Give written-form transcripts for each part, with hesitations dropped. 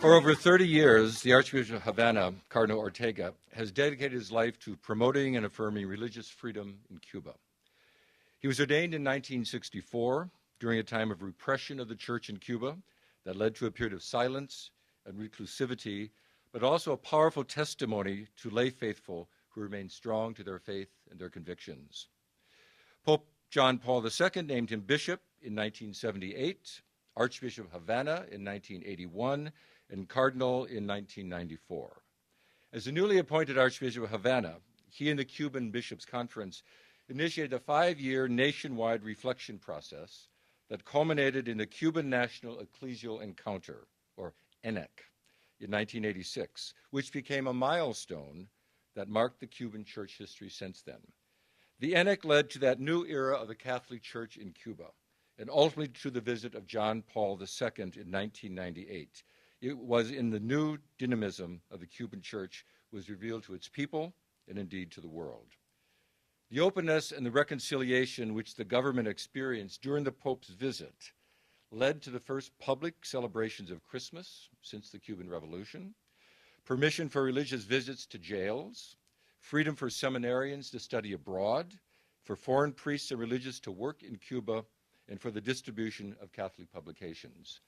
For over 30 years, the Archbishop of Havana, Cardinal Ortega, has dedicated his life to promoting and affirming religious freedom in Cuba. He was ordained in 1964 during a time of repression of the church in Cuba that led to a period of silence and reclusivity, but also a powerful testimony to lay faithful who remain strong to their faith and their convictions. Pope John Paul II named him bishop in 1978, Archbishop of Havana in 1981, and cardinal in 1994. As the newly appointed Archbishop of Havana, he and the Cuban Bishops' Conference initiated a 5-year nationwide reflection process that culminated in the Cuban National Ecclesial Encounter, or ENEC, in 1986, which became a milestone that marked the Cuban church history since then. The ENEC led to that new era of the Catholic Church in Cuba, and ultimately to the visit of John Paul II in 1998. It was in the new dynamism of the Cuban church was revealed to its people and indeed to the world. The openness and the reconciliation which the government experienced during the Pope's visit led to the first public celebrations of Christmas since the Cuban Revolution, permission for religious visits to jails, freedom for seminarians to study abroad, for foreign priests and religious to work in Cuba, and for the distribution of Catholic publications.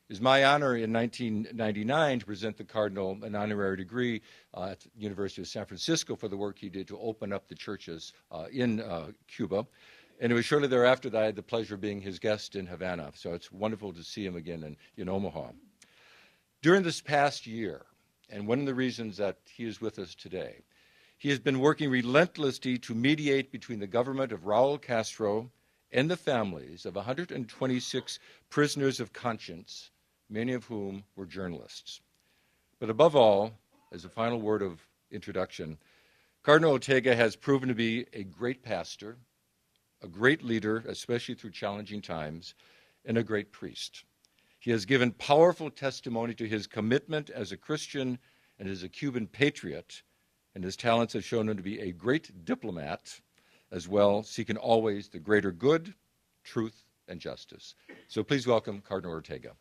It was my honor in 1999 to present the Cardinal an honorary degree at the University of San Francisco for the work he did to open up the churches in Cuba. And it was shortly thereafter that I had the pleasure of being his guest in Havana. So it's wonderful to see him again in Omaha. During this past year, and one of the reasons that he is with us today, he has been working relentlessly to mediate between the government of Raul Castro and the families of 126 prisoners of conscience, many of whom were journalists. But above all, as a final word of introduction, Cardinal Ortega has proven to be a great pastor, a great leader, especially through challenging times, and a great priest. He has given powerful testimony to his commitment as a Christian and as a Cuban patriot, and his talents have shown him to be a great diplomat as well, seeking always the greater good, truth, and justice. So please welcome Cardinal Ortega.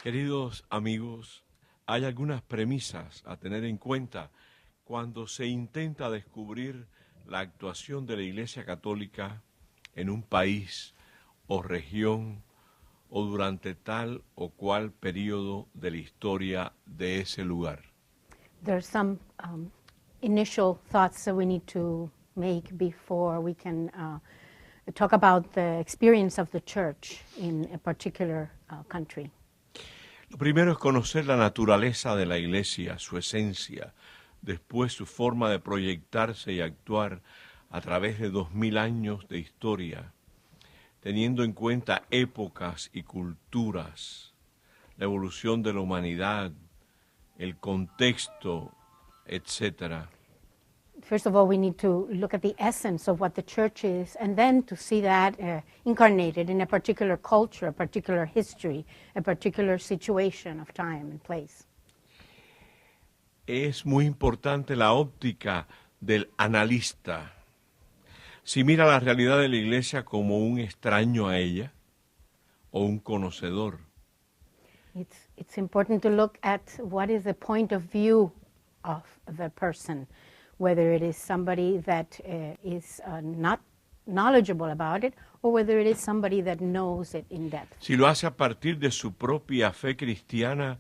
Queridos amigos, hay algunas premisas a tener en cuenta cuando se intenta descubrir la actuación de la Iglesia Católica en un país o región o durante tal o cual periodo de la historia de ese lugar. There are some initial thoughts that we need to make before we can talk about the experience of the church in a particular country. Lo primero es conocer la naturaleza de la Iglesia, su esencia, después su forma de proyectarse y actuar a través de 2000 años de historia, teniendo en cuenta épocas y culturas, la evolución de la humanidad, el contexto, etc. First of all, we need to look at the essence of what the church is, and then to see that incarnated in a particular culture, a particular history, a particular situation of time and place. Es muy importante la óptica del analista. Si mira la realidad de la Iglesia como un extraño a ella o un conocedor. It's important to look at what is the point of view of the person, whether it is somebody that is not knowledgeable about it, or whether it is somebody that knows it in depth. Si lo hace a partir de su propia fe cristiana,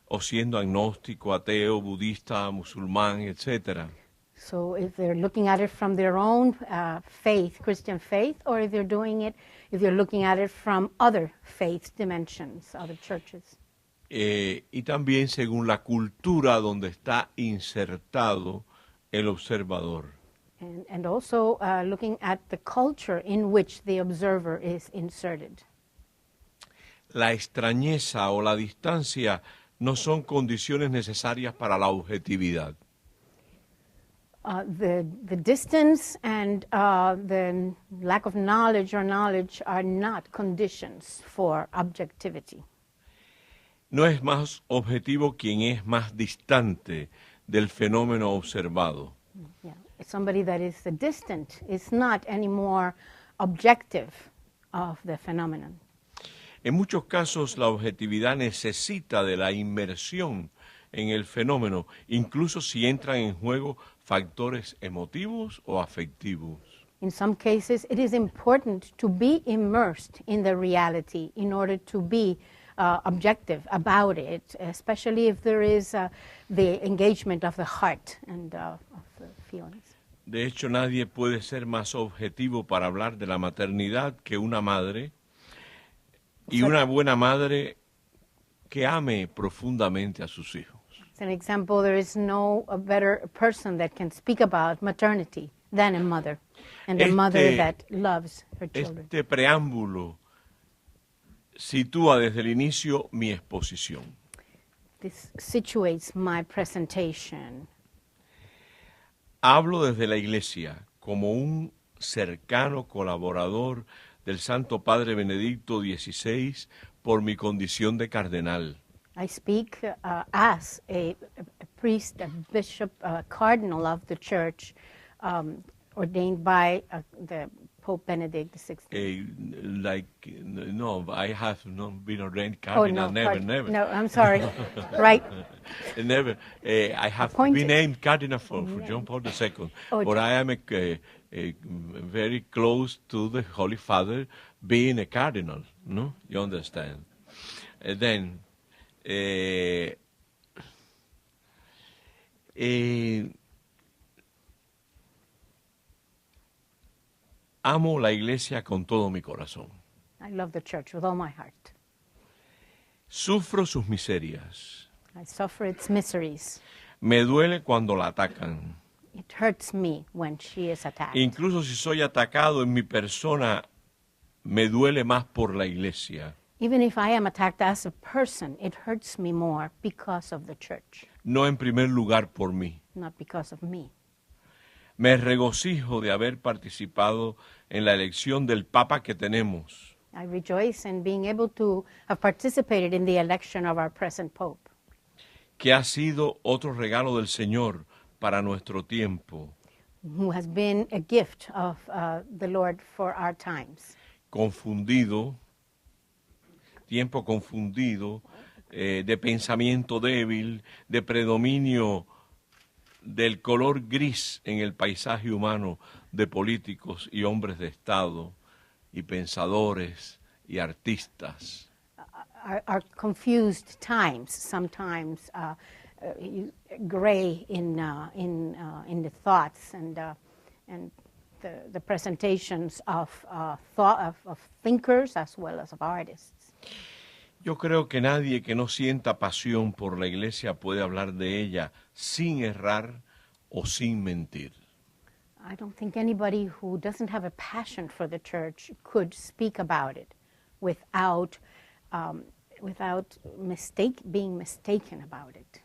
o siendo agnóstico, ateo, budista, musulmán, etc. So if they're looking at it from their own faith, Christian faith, or if they're doing it, if they're looking at it from other faith dimensions, other churches. Y también según la cultura donde está insertado el observador. And also looking at the culture in which the observer is inserted. La extrañeza o la distancia no son condiciones necesarias para la objetividad. The distance and the lack of knowledge or knowledge are not conditions for objectivity. No es más objetivo quien es más distante del fenómeno observado. Yeah. Somebody that is distant is not any more objective of the phenomenon. En muchos casos la objetividad necesita de la inmersión en el fenómeno, incluso si entran en juego factores emotivos o afectivos. In some cases, it is important to be immersed in the reality in order to be objective about it, especially if there is the engagement of the heart and of the feelings. De hecho, nadie puede ser más objetivo para hablar de la maternidad que una madre, y una buena madre que ame profundamente a sus hijos. As an example, there is no a better person that can speak about maternity than a mother, and a mother that loves her children. Este preámbulo sitúa desde el inicio mi exposición. This situates my presentation. Hablo desde la Iglesia como un cercano colaborador del Santo Padre Benedicto XVI por mi condición de cardenal. I speak as a priest, a bishop, a cardinal of the church, ordained by the Pope Benedict XVI. No, I have not been ordained cardinal, never. No, I'm sorry. Right. Never. I have been named cardinal for John Paul II, but I am very close to the Holy Father being a cardinal, no? You understand? Then, amo la iglesia con todo mi corazón. I love the church with all my heart. Sufro sus miserias. I suffer its miseries. Me duele cuando la atacan. It hurts me when she is attacked. Incluso si soy atacado en mi persona, me duele más por la iglesia. Even if I am attacked as a person, it hurts me more because of the church, No en primer lugar por mí. not because of me. Me regocijo de haber participado en la elección del Papa que tenemos. I rejoice in being able to have participated in the election of our present Pope, Que ha sido otro regalo del Señor para nuestro tiempo. who has been a gift of the Lord for our times. Confundido, tiempo confundido, de pensamiento débil, de predominio del color gris en el paisaje humano de políticos y hombres de Estado y pensadores y artistas. Our confused times, sometimes gray in the thoughts and the presentations of thinkers as well as of artists. Yo creo que nadie que no sienta pasión por la iglesia puede hablar de ella sin errar o sin mentir. I don't think anybody who doesn't have a passion for the church could speak about it without being mistaken about it.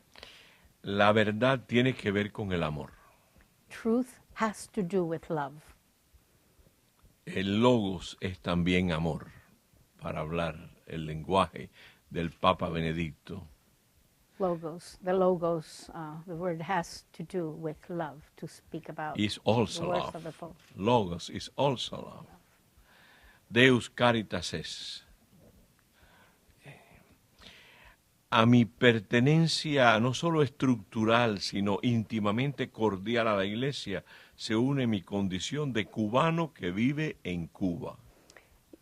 La verdad tiene que ver con el amor. Truth has to do with love. El logos es también amor, para hablar el lenguaje del Papa Benedicto. The word has to do with love, to speak about Is the also words love. of the Pope. Logos is also love. Deus caritas es. A mi pertenencia no solo estructural, sino íntimamente cordial a la iglesia, se une mi condición de cubano que vive en Cuba.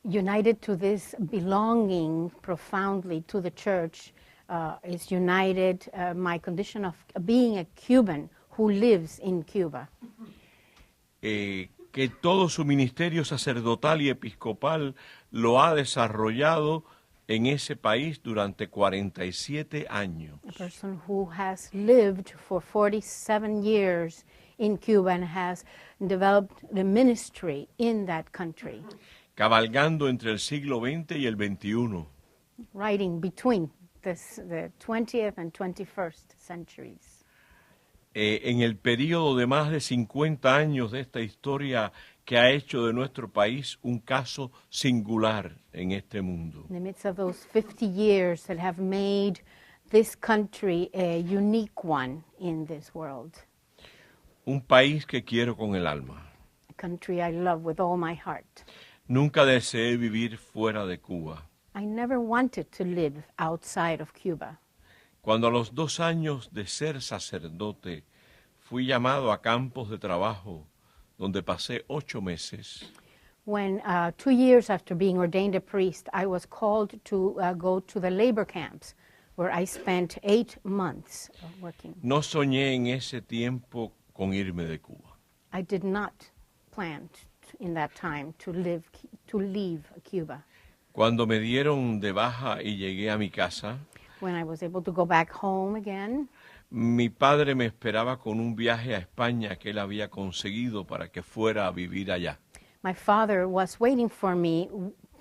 United to this belonging profoundly to the church is united my condition of being a Cuban who lives in Cuba. Que todo su ministerio sacerdotal y episcopal lo ha desarrollado en ese país durante 47 años. A person who has lived for 47 years in Cuba and has developed the ministry in that country. Cabalgando entre el siglo XX y el XXI. Writing between the 20th and 21st centuries. En el periodo de más de 50 años de esta historia que ha hecho de nuestro país un caso singular en este mundo. In the midst of those 50 years that have made this country a unique one in this world. Un país que quiero con el alma. A country I love with all my heart. Nunca deseé vivir fuera de Cuba. I never wanted to live outside of Cuba. Cuando a los 2 años de ser sacerdote fui llamado a campos de trabajo donde pasé 8 meses, When 2 years after being ordained a priest, I was called to go to the labor camps where I spent 8 months working. no soñé en ese tiempo con irme de Cuba. I did not plan in that time to leave Cuba. Cuando me dieron de baja y llegué a mi casa, When I was able to go back home again, mi padre me esperaba con un viaje a España que él había conseguido para que fuera a vivir allá. my father was waiting for me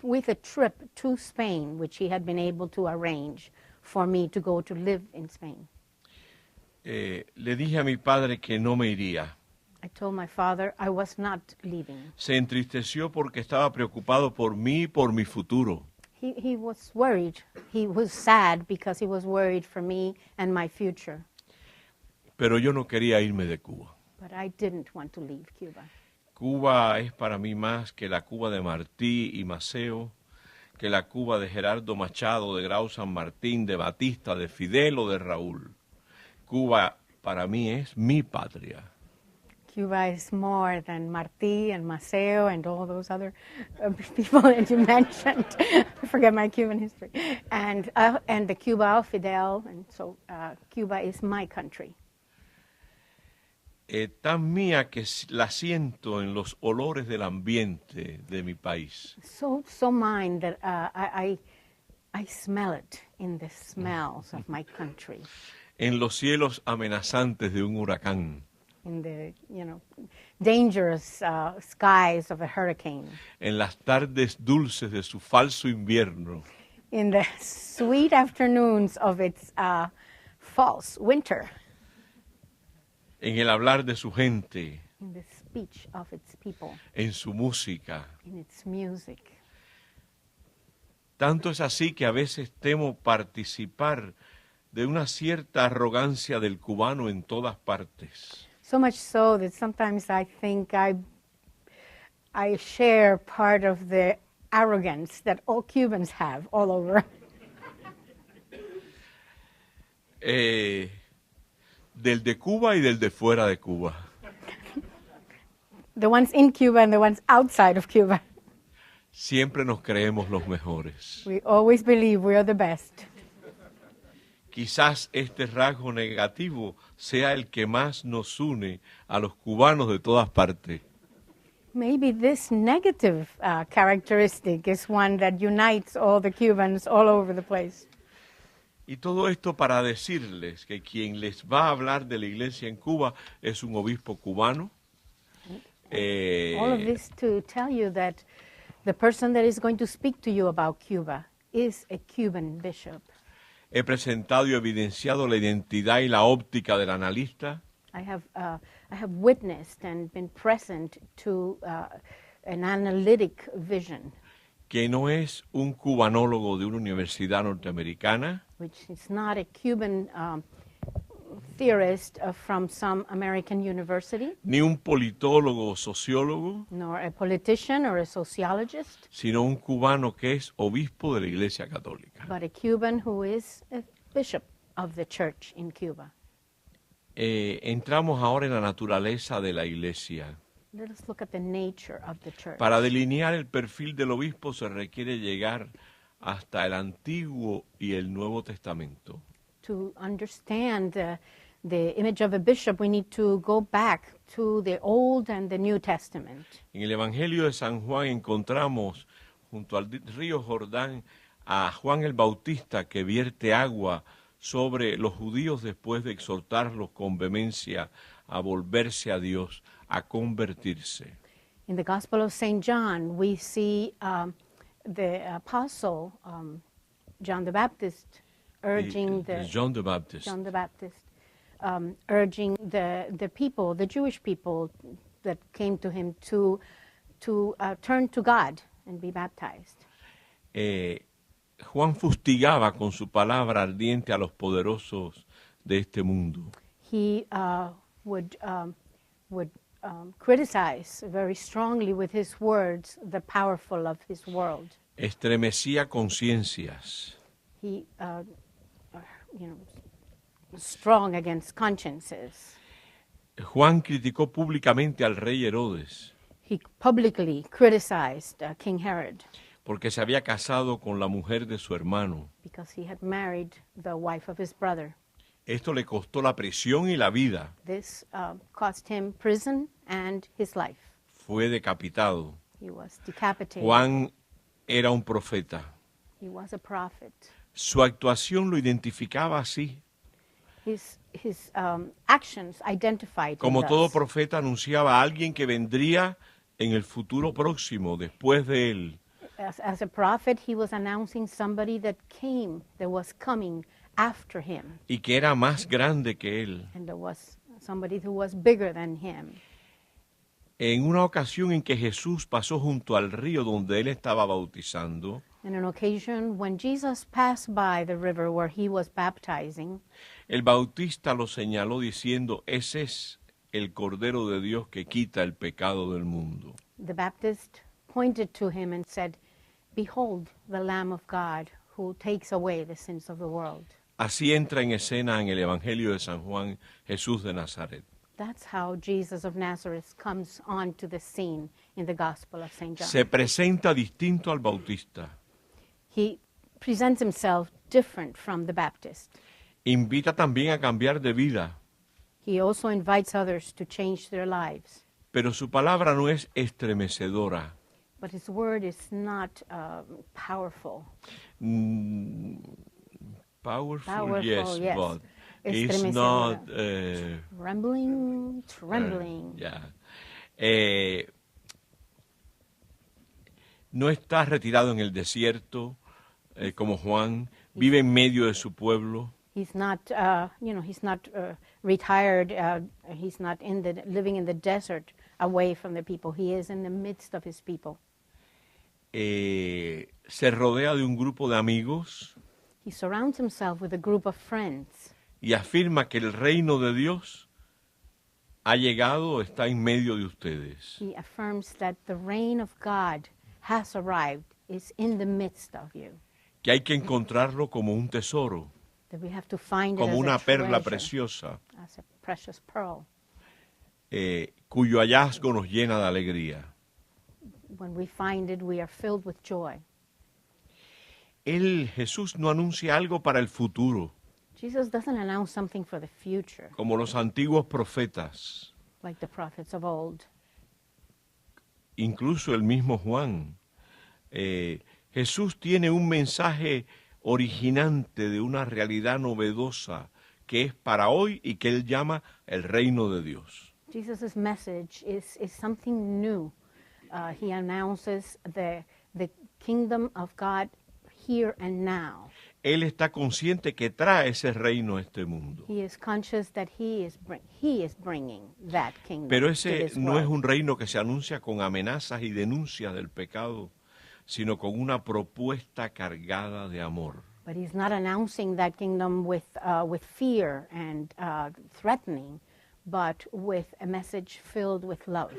with a trip to Spain, which he had been able to arrange for me to go to live in Spain. Le dije a mi padre que no me iría. I told my father I was not leaving. Se entristeció porque estaba preocupado por mí y por mi futuro. He was worried. He was sad because he was worried for me and my future. Pero yo no quería irme de Cuba. But I didn't want to leave Cuba. Cuba es para mí más que la Cuba de Martí y Maceo, que la Cuba de Gerardo Machado, de Grau San Martín, de Batista, de Fidel o de Raúl. Cuba para mí es mi patria. Cuba is more than Martí and Maceo and all those other people that you mentioned. I forget my Cuban history. And the Cuba of Fidel. And so Cuba is my country. Tan mía que la siento en los olores del ambiente de mi país. So mine that I smell it in the smells of my country. En los cielos amenazantes de un huracán. In the, dangerous skies of a hurricane. En las tardes dulces de su falso invierno. In the sweet afternoons of its false winter. En el hablar de su gente. In the speech of its people. En su música. In its music. Tanto es así que a veces temo participar de una cierta arrogancia del cubano en todas partes. So much so that sometimes I think I share part of the arrogance that all Cubans have all over. Del de Cuba y del de fuera de Cuba. The ones in Cuba and the ones outside of Cuba. Siempre nos creemos los mejores. We always believe we are the best. Quizás este rasgo negativo sea el que más nos une a los cubanos de todas partes. Maybe this negative characteristic is one that unites all the Cubans all over the place. Y todo esto para decirles que quien les va a hablar de la iglesia en Cuba es un obispo cubano. All of this to tell you that the person that is going to speak to you about Cuba is a Cuban bishop. He presentado y evidenciado la identidad y la óptica del analista. I have witnessed and been present to an analytic vision. Que no es un cubanólogo de una universidad norteamericana. Which is not a Cuban theorist from some American university. Ni un politólogo o sociólogo. Nor a politician or a sociologist. Sino un cubano que es obispo de la Iglesia Católica. But a Cuban who is a bishop of the church in Cuba. Entramos ahora en la naturaleza de la Iglesia. Let us look at the nature of the church. Para delinear el perfil del obispo se requiere llegar hasta el Antiguo y el Nuevo Testamento. To understand the image of a bishop, we need to go back to the Old and the New Testament. En el Evangelio de San Juan encontramos junto al río Jordán a Juan el Bautista que vierte agua sobre los judíos después de exhortarlos con vehemencia a volverse a Dios, a convertirse. In the Gospel of St. John, we see the apostle John the Baptist urging John the Baptist. Urging the people, the Jewish people that came to him to turn to God and be baptized. Juan fustigaba con su palabra ardiente a los poderosos de este mundo. He would criticize very strongly with his words the powerful of his world. estremecía conciencias. He, you know, was strong against consciences. Juan criticó públicamente al rey Herodes He publicly criticized King Herod porque se había casado con la mujer de su hermano. because he had married the wife of his brother. Esto le costó la prisión y la vida. This cost him prison and his life. Fue decapitado. He was decapitated. Juan era un profeta. He was a prophet. Su actuación lo identificaba así. His actions identified him Como thus. todo profeta anunciaba a alguien que vendría en el futuro próximo, después de él. As a prophet, he was announcing somebody that was coming after him, Y que era más grande que él. and there was somebody who was bigger than him. En una ocasión en que Jesús pasó junto al río donde él estaba bautizando, On an occasion when Jesus passed by the river where he was baptizing, el bautista lo señaló diciendo, ese es el Cordero de Dios que quita el pecado del mundo. the Baptist pointed to him and said, "Behold, the Lamb of God who takes away the sins of the world." Así entra en escena en el Evangelio de San Juan Jesús de Nazaret. That's how Jesus of Nazareth comes onto the scene in the Gospel of St. John. Se presenta distinto al bautista. He presents himself different from the Baptist. Invita también a cambiar de vida, He also invites others to change their lives. pero su palabra no es estremecedora. But his word is not powerful. Powerful, yes, yes. but it's not... Trembling. ya. No está retirado en el desierto como Juan, vive en medio de su pueblo. He's not, he's not retired. He's not living in the desert away from the people. He is in the midst of his people. Se rodea de un grupo de amigos He surrounds himself with a group of friends. y afirma que el reino de Dios ha llegado, está en medio de ustedes. He affirms that the reign of God has arrived, is in the midst of you. Que hay que encontrarlo como un tesoro, That we have to find it como as una a perla treasure, preciosa, as a precious pearl. cuyo hallazgo nos llena de alegría. When we find it, we are filled with joy. Jesús no anuncia algo para el futuro, Jesus doesn't announce something for the future, como los antiguos profetas, like the prophets of old. incluso el mismo Juan. Jesús tiene un mensaje originante de una realidad novedosa que es para hoy y que él llama el reino de Dios. Jesus' message is something new. He announces the kingdom of God here and now. Él está consciente que trae ese reino a este mundo. He is conscious that he is bringing that kingdom Pero to ese this no es world. un reino que se anuncia con amenazas y denuncias del pecado, sino con una propuesta cargada de amor. But he's not announcing that kingdom with fear and threatening, but with a message filled with love.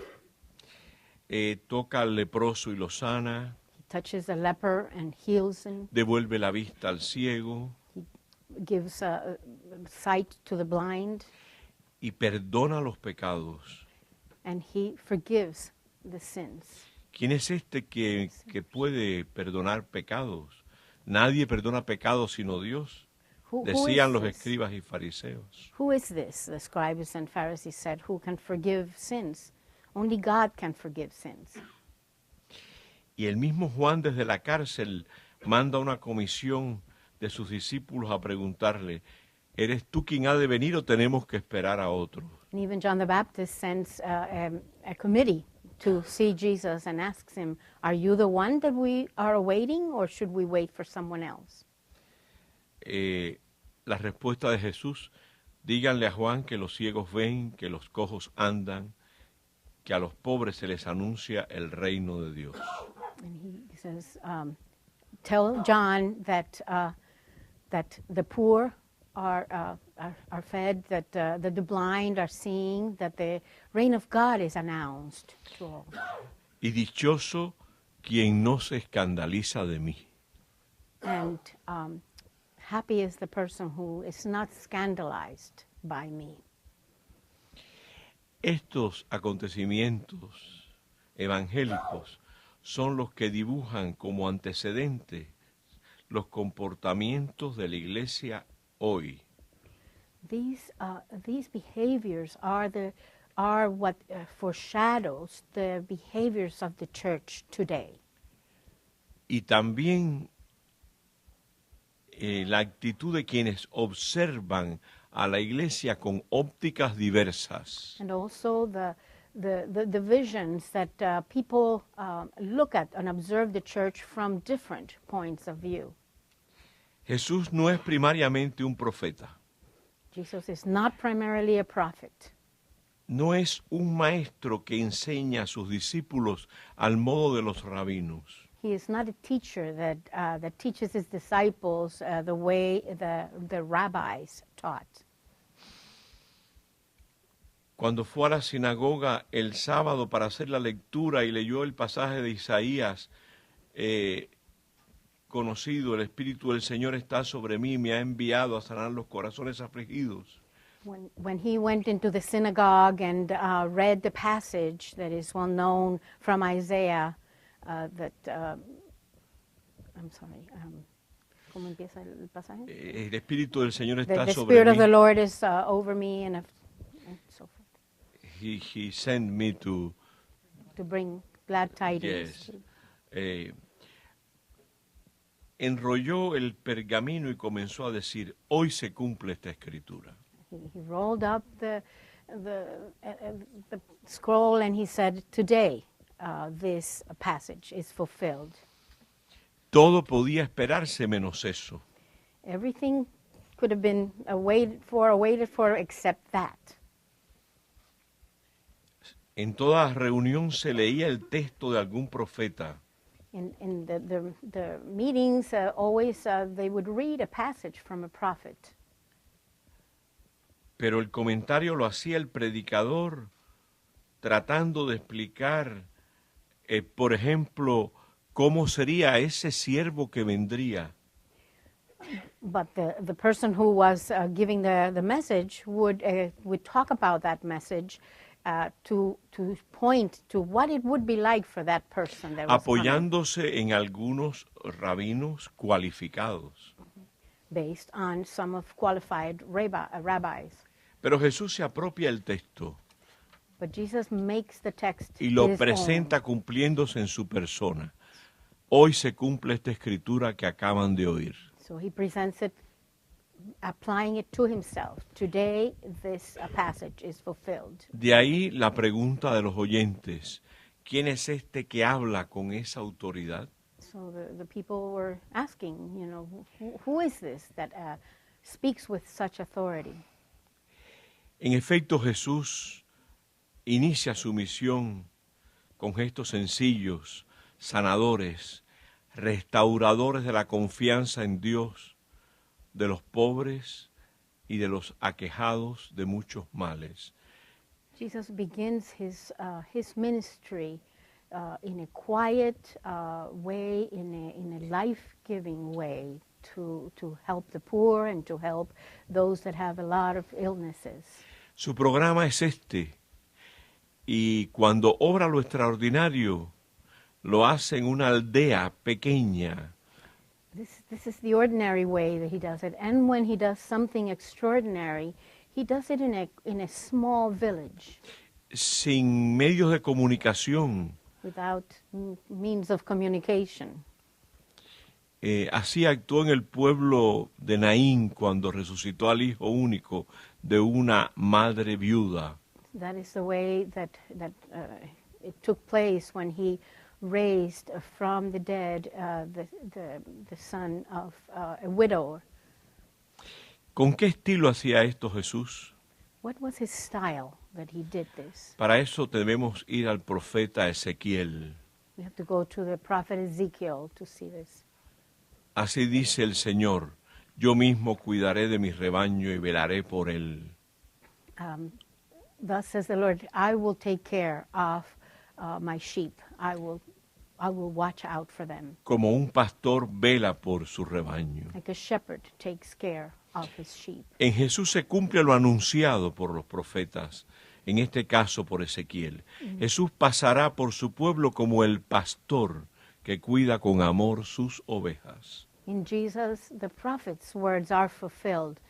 Toca al leproso y lo sana, He touches a leper and heals him. devuelve la vista al ciego He gives sight to the blind, y perdona los pecados. and he forgives the sins. ¿Quién es este que puede perdonar pecados? Nadie perdona pecados sino Dios, Who decían is los this? escribas y fariseos. Who is this? The scribes and Pharisees said, who can forgive sins? Only God can forgive sins. Y el mismo Juan desde la cárcel manda una comisión de sus discípulos a preguntarle, ¿eres tú quien ha de venir o tenemos que esperar a otro? And even John the Baptist sends a committee to see Jesus and asks him, are you the one that we are awaiting, or should we wait for someone else? La respuesta de Jesús, díganle a Juan que los ciegos ven, que los cojos andan, que a los pobres se les anuncia el reino de Dios. And he says, tell John that the poor are fed, that the blind are seeing, that the reign of God is announced to all. Y dichoso quien no se escandaliza de mí. And happy is the person who is not scandalized by me. Estos acontecimientos evangélicos son los que dibujan como antecedentes los comportamientos de la iglesia hoy. These behaviors are what foreshadows the behaviors of the church today. Y también la actitud de quienes observan a la iglesia con ópticas diversas. And also the visions that people look at and observe the church from different points of view. Jesús no es primariamente un profeta, Jesus is not primarily a prophet. no es un maestro que enseña a sus discípulos al modo de los rabinos. He is not a teacher that teaches his disciples the way the rabbis taught. Cuando fue a la sinagoga el sábado para hacer la lectura y leyó el pasaje de Isaías, conocido, el Espíritu del Señor está sobre mí, me ha enviado a sanar los corazones afligidos. When he went into the synagogue and read the passage that is well known from Isaiah, I'm sorry, ¿cómo empieza el pasaje? El Espíritu del Señor está The sobre Spirit of mí. the Lord is over me and so forth. He sent me to bring glad tidings. Yes. Enrolló el pergamino y comenzó a decir, hoy se cumple esta escritura. He rolled up the scroll and he said, today this passage is fulfilled. Todo podía esperarse menos eso. Everything could have been waited for except that. En toda reunión se leía el texto de algún profeta. In the meetings, always they would read a passage from a prophet. Pero el comentario lo hacía el predicador tratando de explicar, por ejemplo, cómo sería ese siervo que vendría. But the person who was giving the message would talk about that message to point to what it would be like for that person that was apoyándose en algunos rabinos cualificados. based on some of qualified rabbis. Pero Jesús se apropia el texto But Jesus makes the text y lo his presenta own. cumpliéndose en su persona. Hoy se cumple esta escritura que acaban de oír. So he presents it, applying it to himself. Today, this passage is fulfilled. De ahí la pregunta de los oyentes, ¿quién es este que habla con esa autoridad? So the people were asking, who is this that speaks with such authority? En efecto, Jesús inicia su misión con gestos sencillos, sanadores, restauradores de la confianza en Dios, de los pobres y de los aquejados de muchos males. Jesus begins his ministry in a quiet way, in a life-giving way, to help the poor and to help those that have a lot of illnesses. Su programa es este, y cuando obra lo extraordinario, lo hace en una aldea pequeña. This is the ordinary way that he does it, and when he does something extraordinary, he does it in a small village, Sin medios de comunicación. without means of communication. Así actuó en el pueblo de Naín cuando resucitó al hijo único de una madre viuda. That is the way that it took place when he raised from the dead the son of a widow. ¿Con qué estilo hacía esto Jesús? What was his style that he did this? Para eso debemos ir al profeta Ezequiel. We have to go to the prophet Ezekiel to see this. Así dice el Señor, yo mismo cuidaré de mi rebaño y velaré por él. Thus says the Lord, I will take care of my sheep. I I will watch out for them, como un pastor vela por su rebaño. like a shepherd takes care of his sheep. En Jesús se cumple lo anunciado por los profetas, en este caso por Ezequiel. Jesús pasará por su pueblo como el pastor que cuida con amor sus ovejas. In Jesus, the prophet's words are fulfilled,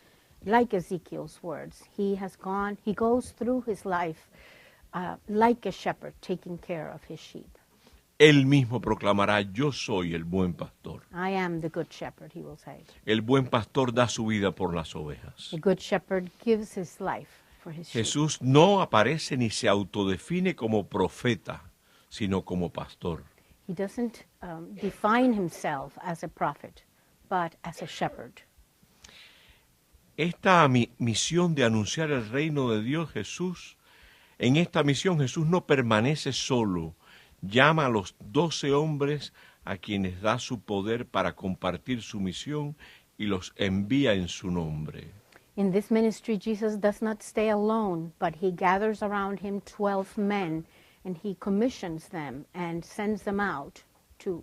like Ezekiel's words. He goes through his life like a shepherd taking care of his sheep. Él mismo proclamará: yo soy el buen pastor. I am the good shepherd, he will say. El buen pastor da su vida por las ovejas. The good shepherd gives his life for his sheep. Jesús no aparece ni se autodefine como profeta, sino como pastor. He doesn't define himself as a prophet, but as a shepherd. Esta misión de anunciar el reino de Dios, en esta misión Jesús no permanece solo. Llama a los 12 hombres a quienes da su poder para compartir su misión y los envía en su nombre. In this ministry, Jesus does not stay alone, but he gathers around him 12 men, and he commissions them and sends them out to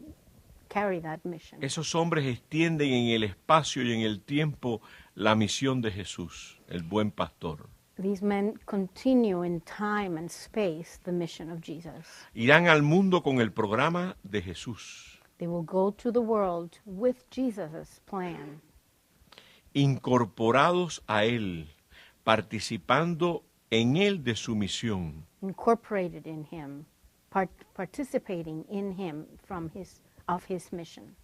carry that mission. Esos hombres extienden en el espacio y en el tiempo la misión de Jesús, el buen pastor. These men continue in time and space the mission of Jesus. Irán al mundo con el programa de Jesús, They will go to the world with Jesus' plan, incorporados a Él, participando en Él de su misión. incorporated in him, participating in him of his mission.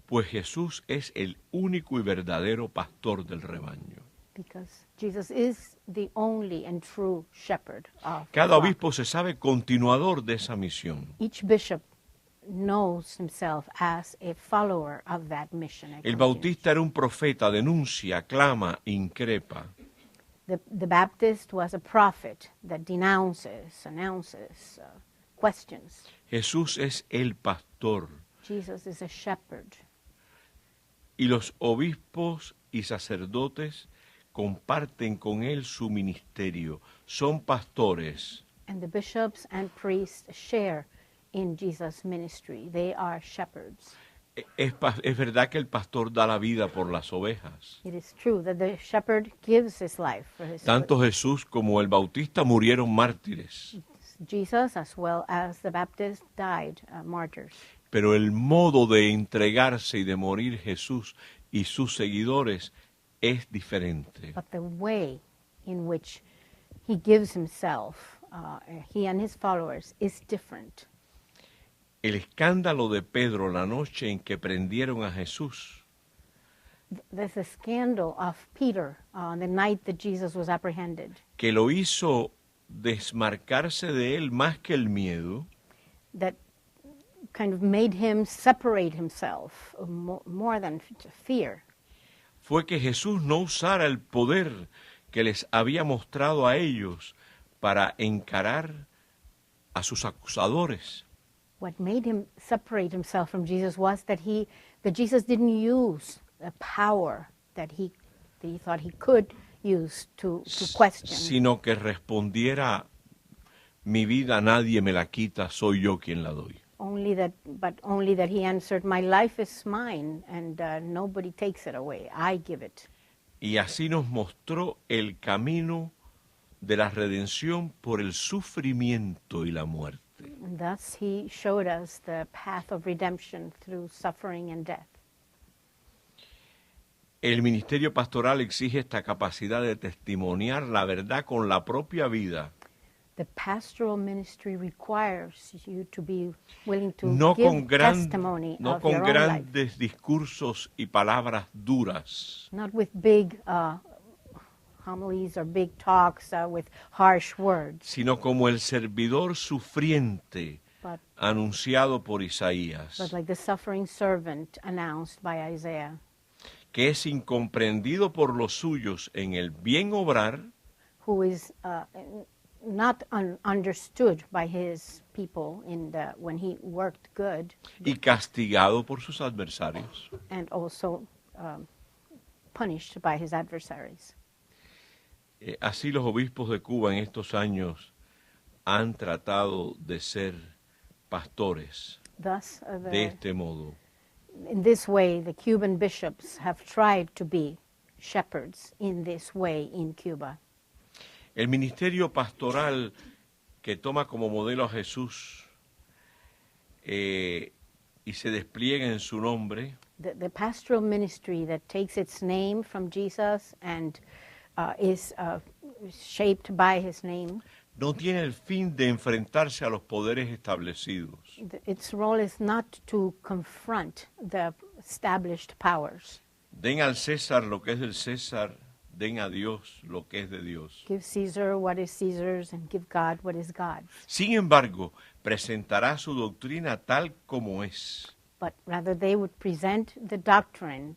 Pues Jesús es el único y verdadero pastor del rebaño. Because Jesus is the only and true shepherd of the Cada flock. obispo se sabe continuador de esa misión. Each bishop knows himself as a follower of that mission. El bautista era un profeta, denuncia, clama, increpa. The Baptist was a prophet that denounces, announces, questions. Jesús es el pastor. Jesus is a shepherd. Y los obispos y sacerdotes comparten con él su ministerio. Son pastores. And the bishops and priests share in Jesus' ministry. They are shepherds. Es verdad que el pastor da la vida por las ovejas. It is true that the shepherd gives his life for his Tanto Jesús como el bautista murieron mártires. Jesus, as well as the Baptist, died martyrs. Pero el modo de entregarse y de morir Jesús y sus seguidores es diferente. But the way in which he gives himself, he and his followers, is different. El escándalo de Pedro la noche en que prendieron a Jesús There's a scandal of Peter on the night that Jesus was apprehended, que lo hizo desmarcarse de él más que el miedo, that kind of made him separate himself more than fear. fue que Jesús no usara el poder que les había mostrado a ellos para encarar a sus acusadores. What made him separate himself from Jesus was that Jesus didn't use the power that he thought he could use to question. Sino que respondiera: mi vida nadie me la quita, soy yo quien la doy. Only that he answered, my life is mine, and nobody takes it away. I give it. Y así nos mostró el camino de la redención por el sufrimiento y la muerte. And thus he showed us the path of redemption through suffering and death. El ministerio pastoral exige esta capacidad de testimoniar la verdad con la propia vida. The pastoral ministry requires you to be willing to No give testimony no of con your own life. grandes discursos y palabras duras, Not with big homilies or big talks with harsh words, sino como el servidor sufriente but anunciado por Isaías, like the suffering servant announced by Isaiah, que es incomprendido por los suyos en el bien obrar who is not understood by his people when he worked good, y castigado por sus adversarios. and also punished by his adversaries. Así los obispos de Cuba en estos años han tratado de ser pastores. Thus, de este modo. in this way, the Cuban bishops have tried to be shepherds in this way in Cuba. El ministerio pastoral que toma como modelo a Jesús y se despliega en su nombre The pastoral ministry that takes its name from Jesus and is shaped by his name, no tiene el fin de enfrentarse a los poderes establecidos, its role is not to confront the established powers. Den al César lo que es del César, den a Dios lo que es de Dios. Give Caesar what is Caesar's and give God what is God's. Sin embargo, presentará su doctrina tal como es. But rather they would present the doctrine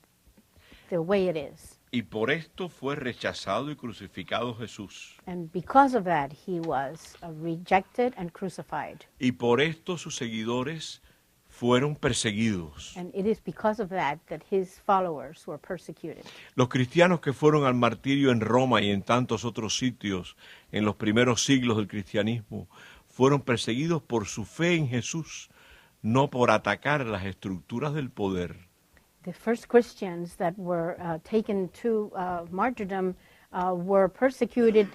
the way it is. Y por esto fue rechazado y crucificado Jesús. And because of that, he was rejected and crucified. Y por esto sus seguidores fueron perseguidos. And it is because of that that his followers were persecuted. Los cristianos que fueron al martirio en Roma y en tantos otros sitios en los primeros siglos del cristianismo fueron perseguidos por su fe en Jesús, no por atacar las estructuras del poder. The first Christians that were taken to martyrdom were persecuted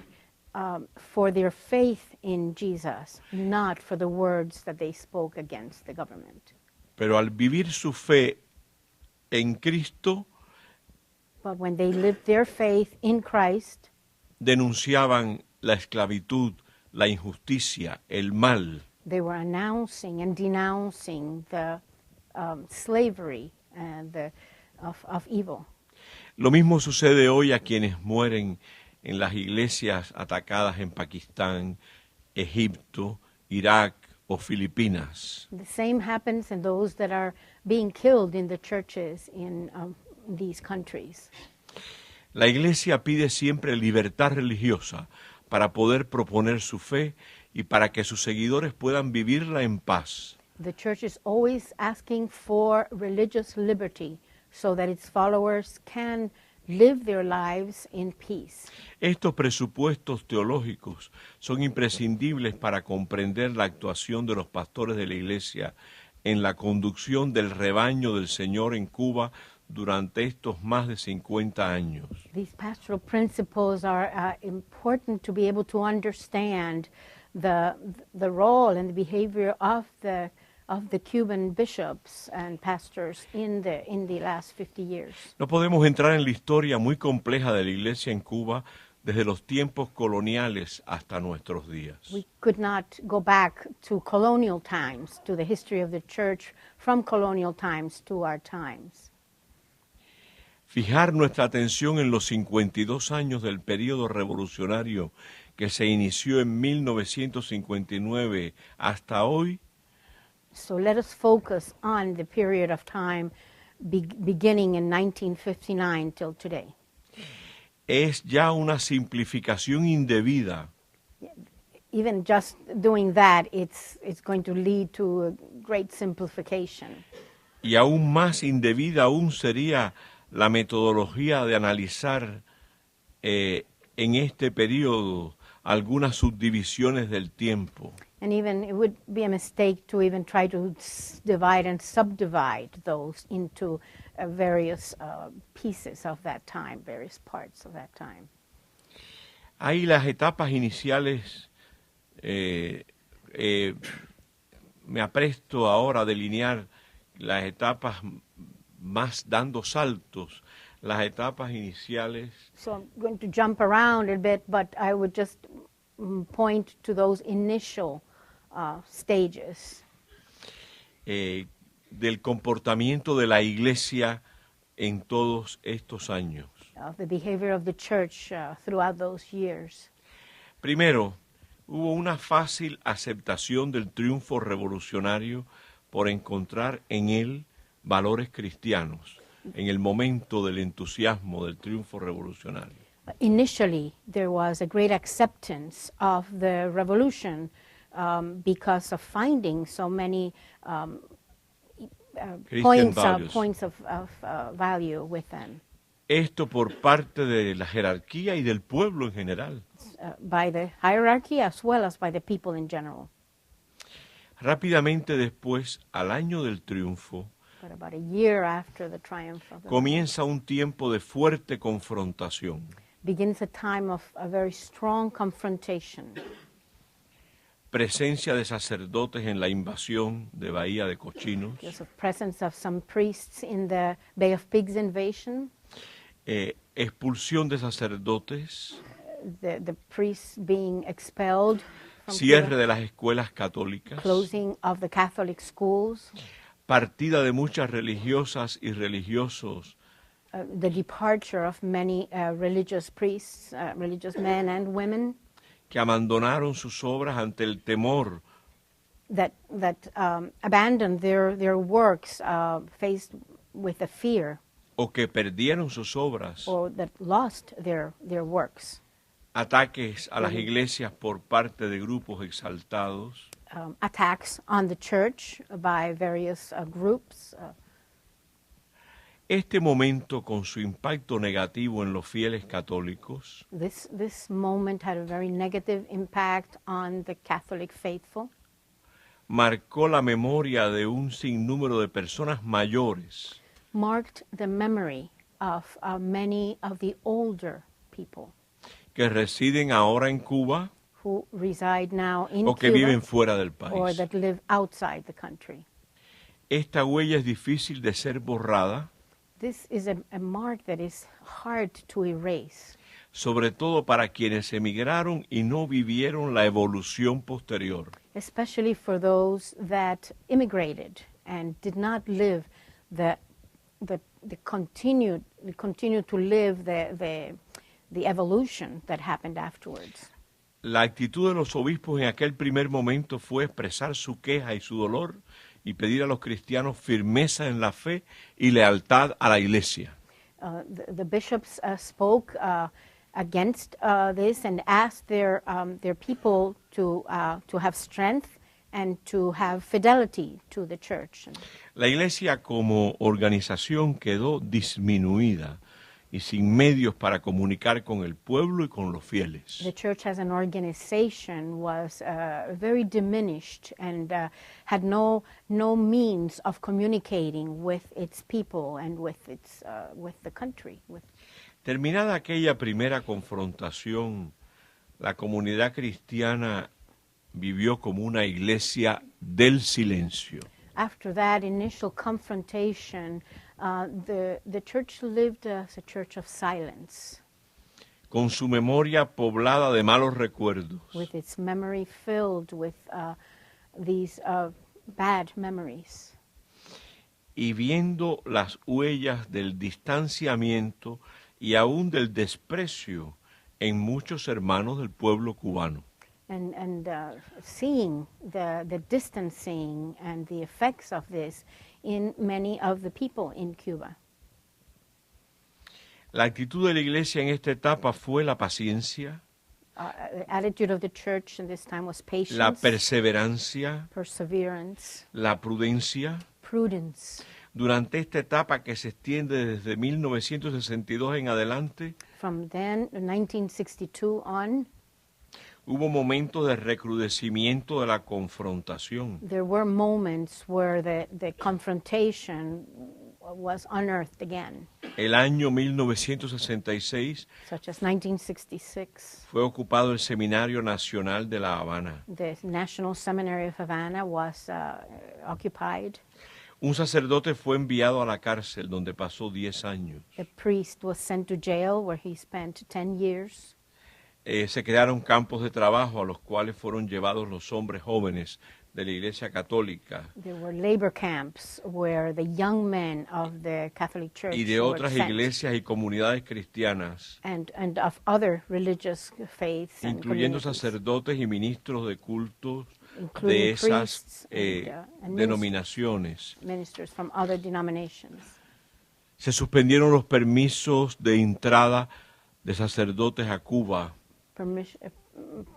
for their faith in Jesus, not for the words that they spoke against the government. Pero al vivir su fe en Cristo, But when they lived their faith in Christ, denunciaban la esclavitud, la injusticia, el mal. they were announcing and denouncing the slavery and of evil. Lo mismo sucede hoy a quienes mueren en las iglesias atacadas en Pakistán, Egipto, Irak o Filipinas. The same happens in those that are being killed in the churches in these countries. La iglesia pide siempre libertad religiosa para poder proponer su fe y para que sus seguidores puedan vivirla en paz. The church is always asking for religious liberty so that its followers can live their lives in peace. Estos presupuestos teológicos son imprescindibles para comprender la actuación de los pastores de la iglesia en la conducción del rebaño del Señor en Cuba durante estos más de 50 años. These pastoral principles are important to be able to understand the role and the behavior of the Cuban bishops and pastors in the last 50 years. No podemos entrar en la historia muy compleja de la iglesia en Cuba desde los tiempos coloniales hasta nuestros días. We could not go back to colonial times, to the history of the church from colonial times to our times. Fijar nuestra atención en los 52 años del período revolucionario que se inició en 1959 hasta hoy So let us focus on the period of time beginning in 1959 till today. es ya una simplificación indebida Even just doing that, it's going to lead to a great simplification. y aún más indebida aún sería la metodología de analizar en este periodo algunas subdivisiones del tiempo. And even it would be a mistake to even try to divide and subdivide those into various pieces of that time, various parts of that time. Hay las etapas iniciales, me apresto ahora a delinear las etapas más dando saltos, las etapas iniciales So I'm going to jump around a bit, but I would just point to those initial stages del comportamiento de la iglesia en todos estos años. of the behavior of the church throughout those years. Primero, hubo una fácil aceptación del triunfo revolucionario por encontrar en él valores cristianos en el momento del entusiasmo del triunfo revolucionario. Initially, there was a great acceptance of the revolution because of finding so many Christian points of value with them Esto por parte de la jerarquía y del pueblo en general. by the hierarchy as well as by the people in general. Rápidamente después, al año del triunfo, But about a year after the triumph of the comienza un tiempo de fuerte confrontación. begins a time of a very strong confrontation. Presencia de sacerdotes en la invasión de Bahía de Cochinos, There's a presence of some priests in the Bay of Pigs invasion, expulsión de sacerdotes, the priests being expelled from cierre Cuba, de las escuelas católicas, closing of the Catholic schools, partida de muchas religiosas y religiosos, the departure of many religious priests, religious men and women que abandonaron sus obras ante el temor that abandoned their works faced with the fear, o que perdieron sus obras, or that lost their works. ataques a las iglesias por parte de grupos exaltados, Attacks on the church by various groups. Este momento, con su impacto negativo en los fieles católicos, This moment had a very negative impact on the Catholic faithful. marcó la memoria de un sinnúmero de personas mayores Marked the memory of many of the older people que residen ahora en Cuba who reside now in o que Cuba viven fuera del or país. that live outside the country. Esta huella es difícil de ser borrada, This is a mark that is hard to erase, sobre todo para quienes emigraron y no vivieron la evolución posterior. especially for those that immigrated and did not live the continue to live the evolution that happened afterwards. La actitud de los obispos en aquel primer momento fue expresar su queja y su dolor y pedir a los cristianos firmeza en la fe y lealtad a la iglesia. The bishops spoke against this and asked their people to have strength and to have fidelity to the church. La iglesia como organización quedó disminuida y sin medios para comunicar con el pueblo y con los fieles. The church as an organization was very diminished and had no means of communicating with its people and with the country. Terminada aquella primera confrontación, la comunidad cristiana vivió como una iglesia del silencio. After that initial confrontation, the church lived as a church of silence, Con su memoria poblada de malos recuerdos, with its memory filled with these bad memories, y viendo las huellas del distanciamiento y aún del desprecio en muchos hermanos del pueblo cubano. and seeing the distancing and the effects of this in many of the people in Cuba. La actitud de la iglesia en esta etapa fue la paciencia, The attitude of the church in this time was patience, la perseverancia, perseverance, la prudencia. prudence. Durante esta etapa que se extiende desde 1962 en adelante, From then, 1962 on, hubo momentos de recrudecimiento de la confrontación. there were moments where the confrontation was unearthed again, El año 1966 such as 1966. fue ocupado el Seminario Nacional de La Habana. The National Seminary of Havana was occupied. Un sacerdote fue enviado a la cárcel donde pasó 10 años. The priest was sent to jail where he spent 10 years. Se crearon campos de trabajo a los cuales fueron llevados los hombres jóvenes de la Iglesia Católica There were labor camps where the young men of the Catholic Church y de were otras sent, iglesias y comunidades cristianas, and of other religious faiths and incluyendo communities, sacerdotes y ministros de cultos including de esas priests and denominaciones. ministers from other denominations. Se suspendieron los permisos de entrada de sacerdotes a Cuba.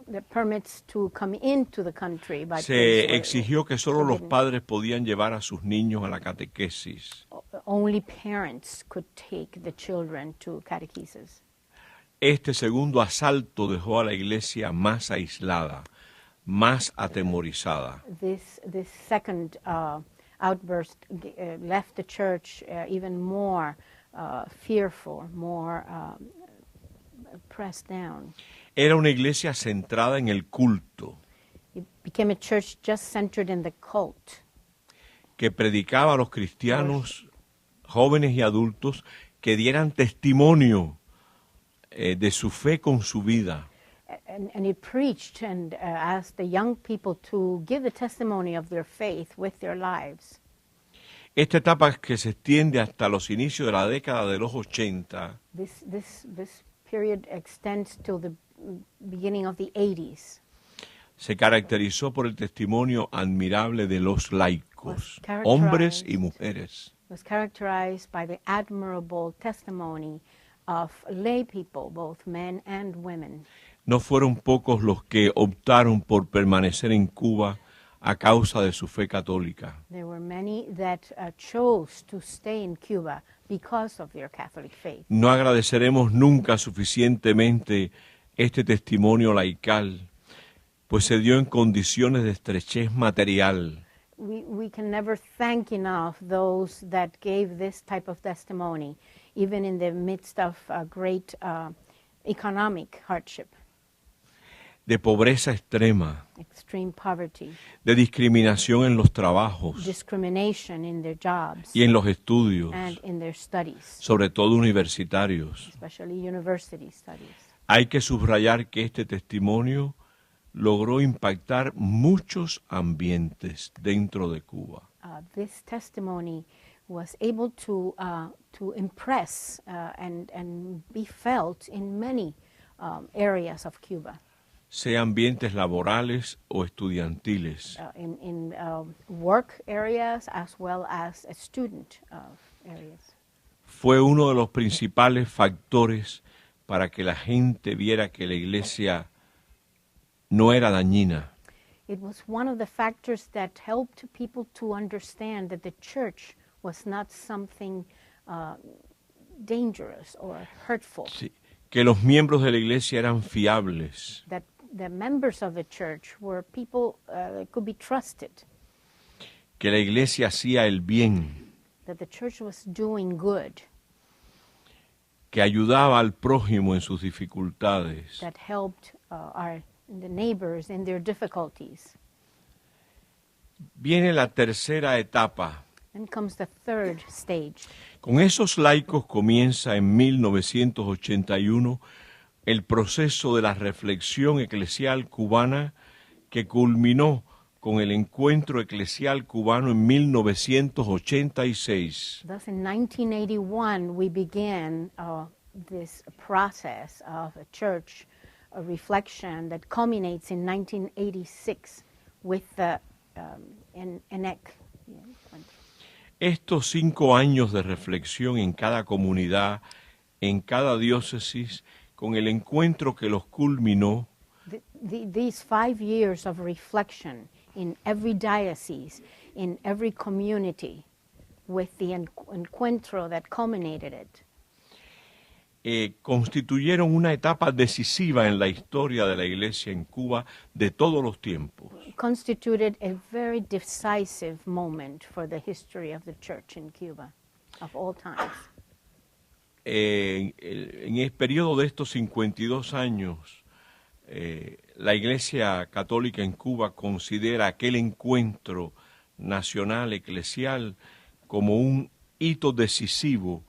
The permits to come into the country by priests Se were exigió que solo los forbidden. padres podían llevar a sus niños a la catequesis. Only parents could take the children to catechesis. Este segundo asalto dejó a la iglesia más aislada más atemorizada. This second outburst left the church even more fearful, more pressed down. Era una iglesia centrada en el culto, It became a church just centered in the cult, que predicaba a los cristianos, jóvenes y adultos, que dieran testimonio de su fe con su vida. and it preached and asked the young people to give the testimony of their faith with their lives. Esta etapa que se extiende hasta los inicios de la década de los 80 This period extends till the beginning of the 80s. se caracterizó por el testimonio admirable de los laicos, Was characterized- hombres y mujeres, Was characterized by the admirable testimony of lay people, both men and women. No fueron pocos los que optaron por permanecer en Cuba a causa de su fe católica. There were many that chose to stay in Cuba because of their Catholic faith. No agradeceremos nunca suficientemente este testimonio laical, pues se dio en condiciones de estrechez material, We can never thank enough those that gave this type of testimony, even in the midst of great economic hardship, de pobreza extrema, extreme poverty, de discriminación en los trabajos discrimination in their jobs y en los estudios, and in their studies, sobre todo universitarios. especially university studies. Hay que subrayar que este testimonio logró impactar muchos ambientes dentro de Cuba. This testimony was able to impress and be felt in many areas of Cuba, Sea ambientes laborales o estudiantiles. in work areas as well as student areas. Fue uno de los principales factores para que la gente viera que la iglesia no era dañina, It was one of the factors that helped people to understand that the church was not something dangerous or hurtful, sí, que los miembros de la iglesia eran fiables, that the members of the church were people that could be trusted, que la iglesia hacía el bien, that the church was doing good, que ayudaba al prójimo en sus dificultades. that helped the neighbors in their difficulties. Viene la tercera etapa. Then comes the third stage. Con esos laicos comienza en 1981 el proceso de la reflexión eclesial cubana que culminó con el encuentro eclesial cubano en 1986. Thus, in 1981, we began this process of a church reflection that culminates in 1986 with the ENEC. Estos 5 años de reflexión en cada comunidad, en cada diócesis, con el encuentro que los culminó, These 5 years of reflection in every diocese, in every community, with the encuentro that culminated it, constituyeron una etapa decisiva en la historia de la Iglesia en Cuba de todos los tiempos. constituted a very decisive moment for the history of the church in Cuba, of all times. En el periodo de estos 52 años, la Iglesia Católica en Cuba considera aquel encuentro nacional eclesial como un hito decisivo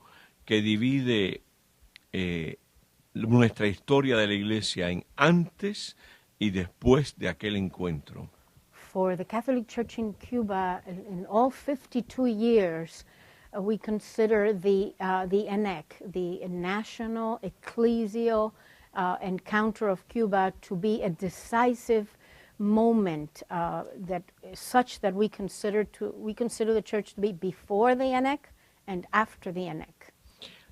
que divide nuestra historia de la Iglesia en antes y después de aquel encuentro. For the Catholic Church in Cuba, in all 52 years, we consider the ENEC, the National Ecclesial Encounter of Cuba, to be a decisive moment such that we consider the church to be before the ENEC and after the ENEC.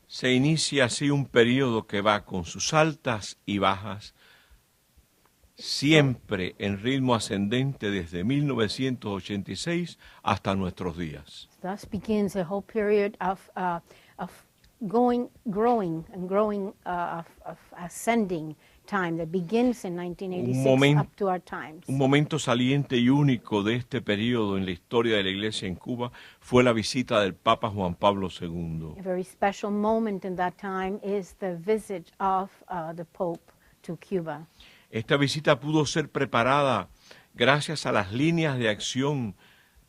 Se inicia así un periodo que va con sus altas y bajas, siempre en ritmo ascendente desde 1986 hasta nuestros días. Thus begins a whole period of growing, of ascending time that begins in 1986 momen- up to our times. Un momento saliente y único de este periodo en la historia de la Iglesia en Cuba fue la visita del Papa Juan Pablo II. A very special moment in that time is the visit of the Pope to Cuba. Esta visita pudo ser preparada gracias a las líneas de acción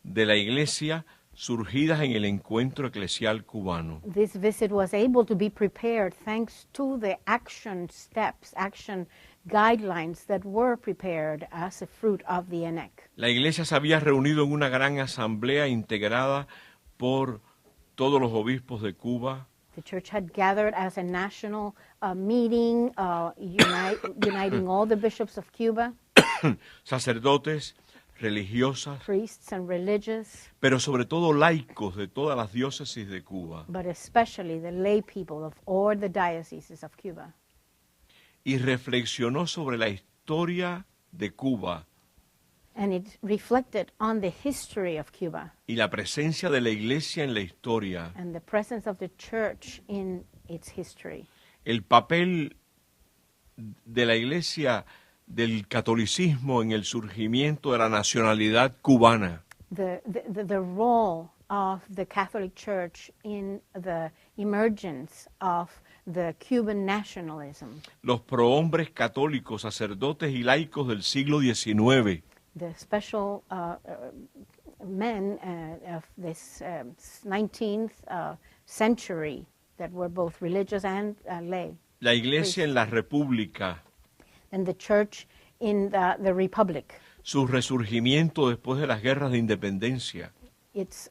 de la Iglesia surgidas en el encuentro eclesial cubano. This visit was able to be prepared thanks to the action steps, action guidelines that were prepared as a fruit of the ENEC. La Iglesia se había reunido en una gran asamblea integrada por todos los obispos de Cuba, The church had gathered as a national meeting, uniting all the bishops of Cuba, sacerdotes, religiosas, priests and religious, pero sobre todo laicos de todas las diócesis de Cuba, but especially the lay people of all the dioceses of Cuba. y reflexionó sobre la historia de Cuba And it reflected on the history of Cuba y la presencia de la Iglesia en la historia, and the presence of the church in its history. el papel de la Iglesia del catolicismo en el surgimiento de la nacionalidad cubana, The role of the Catholic Church in the emergence of the Cuban nationalism, los prohombres católicos, sacerdotes y laicos del siglo XIX, the special men of this 19th century that were both religious and lay, la Iglesia en la República, and the church in the Republic, su resurgimiento después de las guerras de independencia, its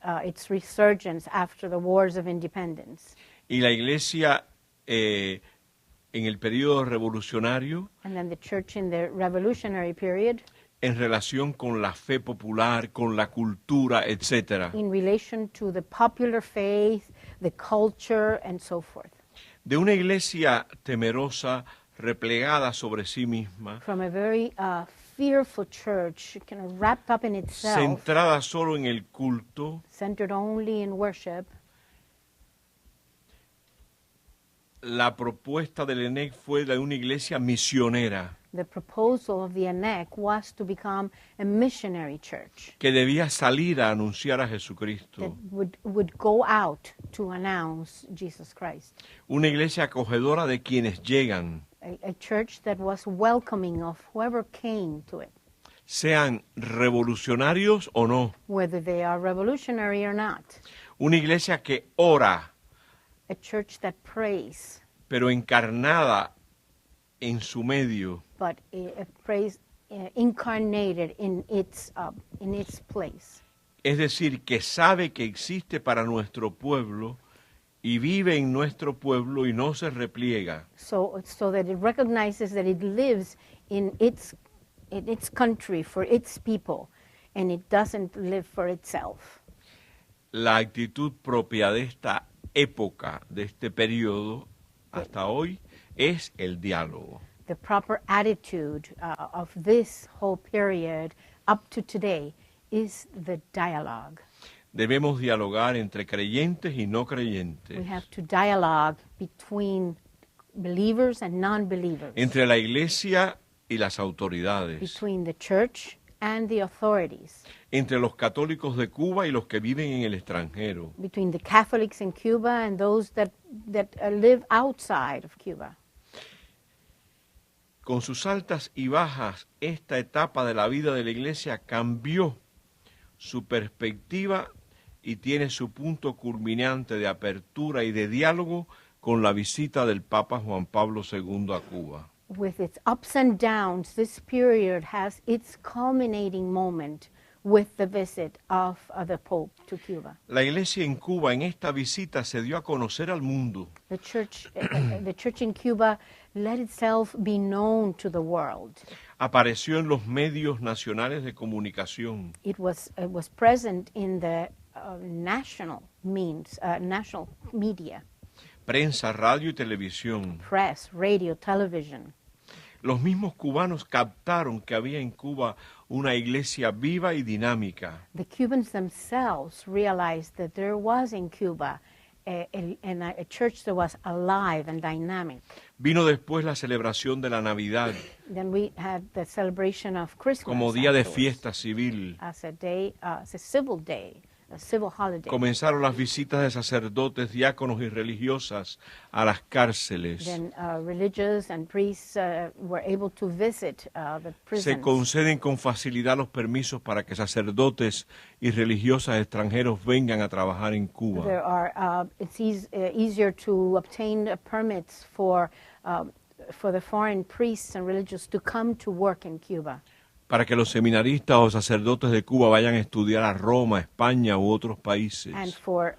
resurgence after the wars of independence, y la Iglesia en el periodo revolucionario and then the church in the revolutionary period en relación con la fe popular, con la cultura, etc. in relation to the popular faith, the culture, and so forth. De una iglesia temerosa, replegada sobre sí misma, From a very fearful church, kind of wrapped up in itself, centrada solo en el culto, centered only in worship, la propuesta del ENEC fue la de una iglesia misionera the proposal of the ENEC was to become a missionary church que debía salir a anunciar a Jesucristo. that would go out to announce Jesus Christ. Una iglesia acogedora de quienes llegan, A church that was welcoming of whoever came to it, sean revolucionarios o no. whether they are revolutionary or not. Una iglesia que ora, A church that prays, pero encarnada en su medio, but prays incarnated in its place. es decir, que sabe que existe para nuestro pueblo y vive en nuestro pueblo y no se repliega. So that it recognizes that it lives in its country for its people, and it doesn't live for itself. La actitud propia de esta época, de este periodo, hasta hoy, es el diálogo. The proper attitude of this whole period up to today is the dialogue. Debemos dialogar entre creyentes y no We creyentes, have to dialogue between believers and non-believers, entre la iglesia y las autoridades, between the church and the authorities, entre los católicos de Cuba y los que viven en el extranjero. between the Catholics in Cuba and those that live outside of Cuba. Con sus altas y bajas, esta etapa de la vida de la iglesia cambió su perspectiva y tiene su punto culminante de apertura y de diálogo con la visita del Papa Juan Pablo II a Cuba. With its ups and downs, this period has its culminating moment with the visit of the Pope to Cuba. La iglesia en Cuba en esta visita se dio a conocer al mundo. The church in Cuba let itself be known to the world. Apareció en los medios nacionales de comunicación. It was present in the national media, Prensa, radio y televisión. press, radio, television. Los mismos cubanos captaron que había en Cuba una iglesia viva y dinámica, The Cubans themselves realized that there was in Cuba a church that was alive and dynamic. Vino después la celebración de la Navidad Then we had the celebration of Christmas como día de afterwards fiesta civil. as a day, as a civil day, a civil holiday. Comenzaron las visitas de sacerdotes, diáconos y religiosas a las cárceles. Then religious and priests were able to visit the Se prisons. conceden con facilidad los permisos para que sacerdotes y religiosas extranjeros vengan a trabajar en Cuba. There are it's easier to obtain permits for the foreign priests and religious to come to work in Cuba, Para que los seminaristas o sacerdotes de Cuba vayan a estudiar a Roma, España u otros países. and for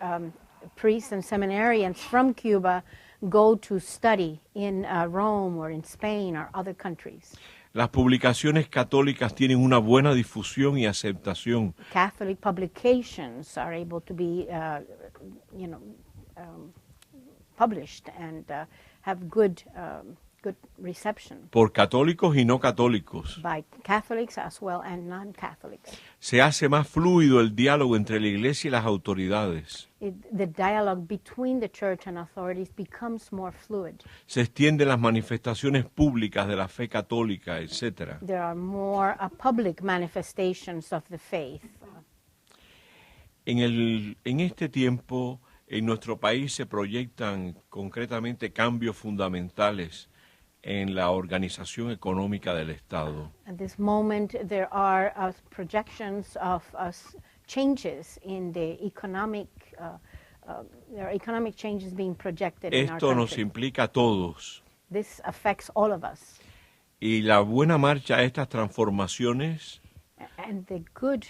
priests and seminarians from Cuba go to study in Rome or in Spain or other countries. Las publicaciones católicas tienen una buena difusión y aceptación. Catholic publications are able to be, published and have good reception Por católicos y no católicos. by Catholics as well and non-Catholics. Se hace más fluido el diálogo entre la iglesia y las autoridades. The dialogue between the church and authorities becomes more fluid. Se extienden las manifestaciones públicas de la fe católica, etc. There are more public manifestations of the faith. En este tiempo, en nuestro país se proyectan concretamente cambios fundamentales en la organización económica del Estado. At this moment, there are projections of changes in the economic. There are economic changes being projected in our Esto nos country. implica a todos. This affects all of us. Y la buena marcha de estas transformaciones And the good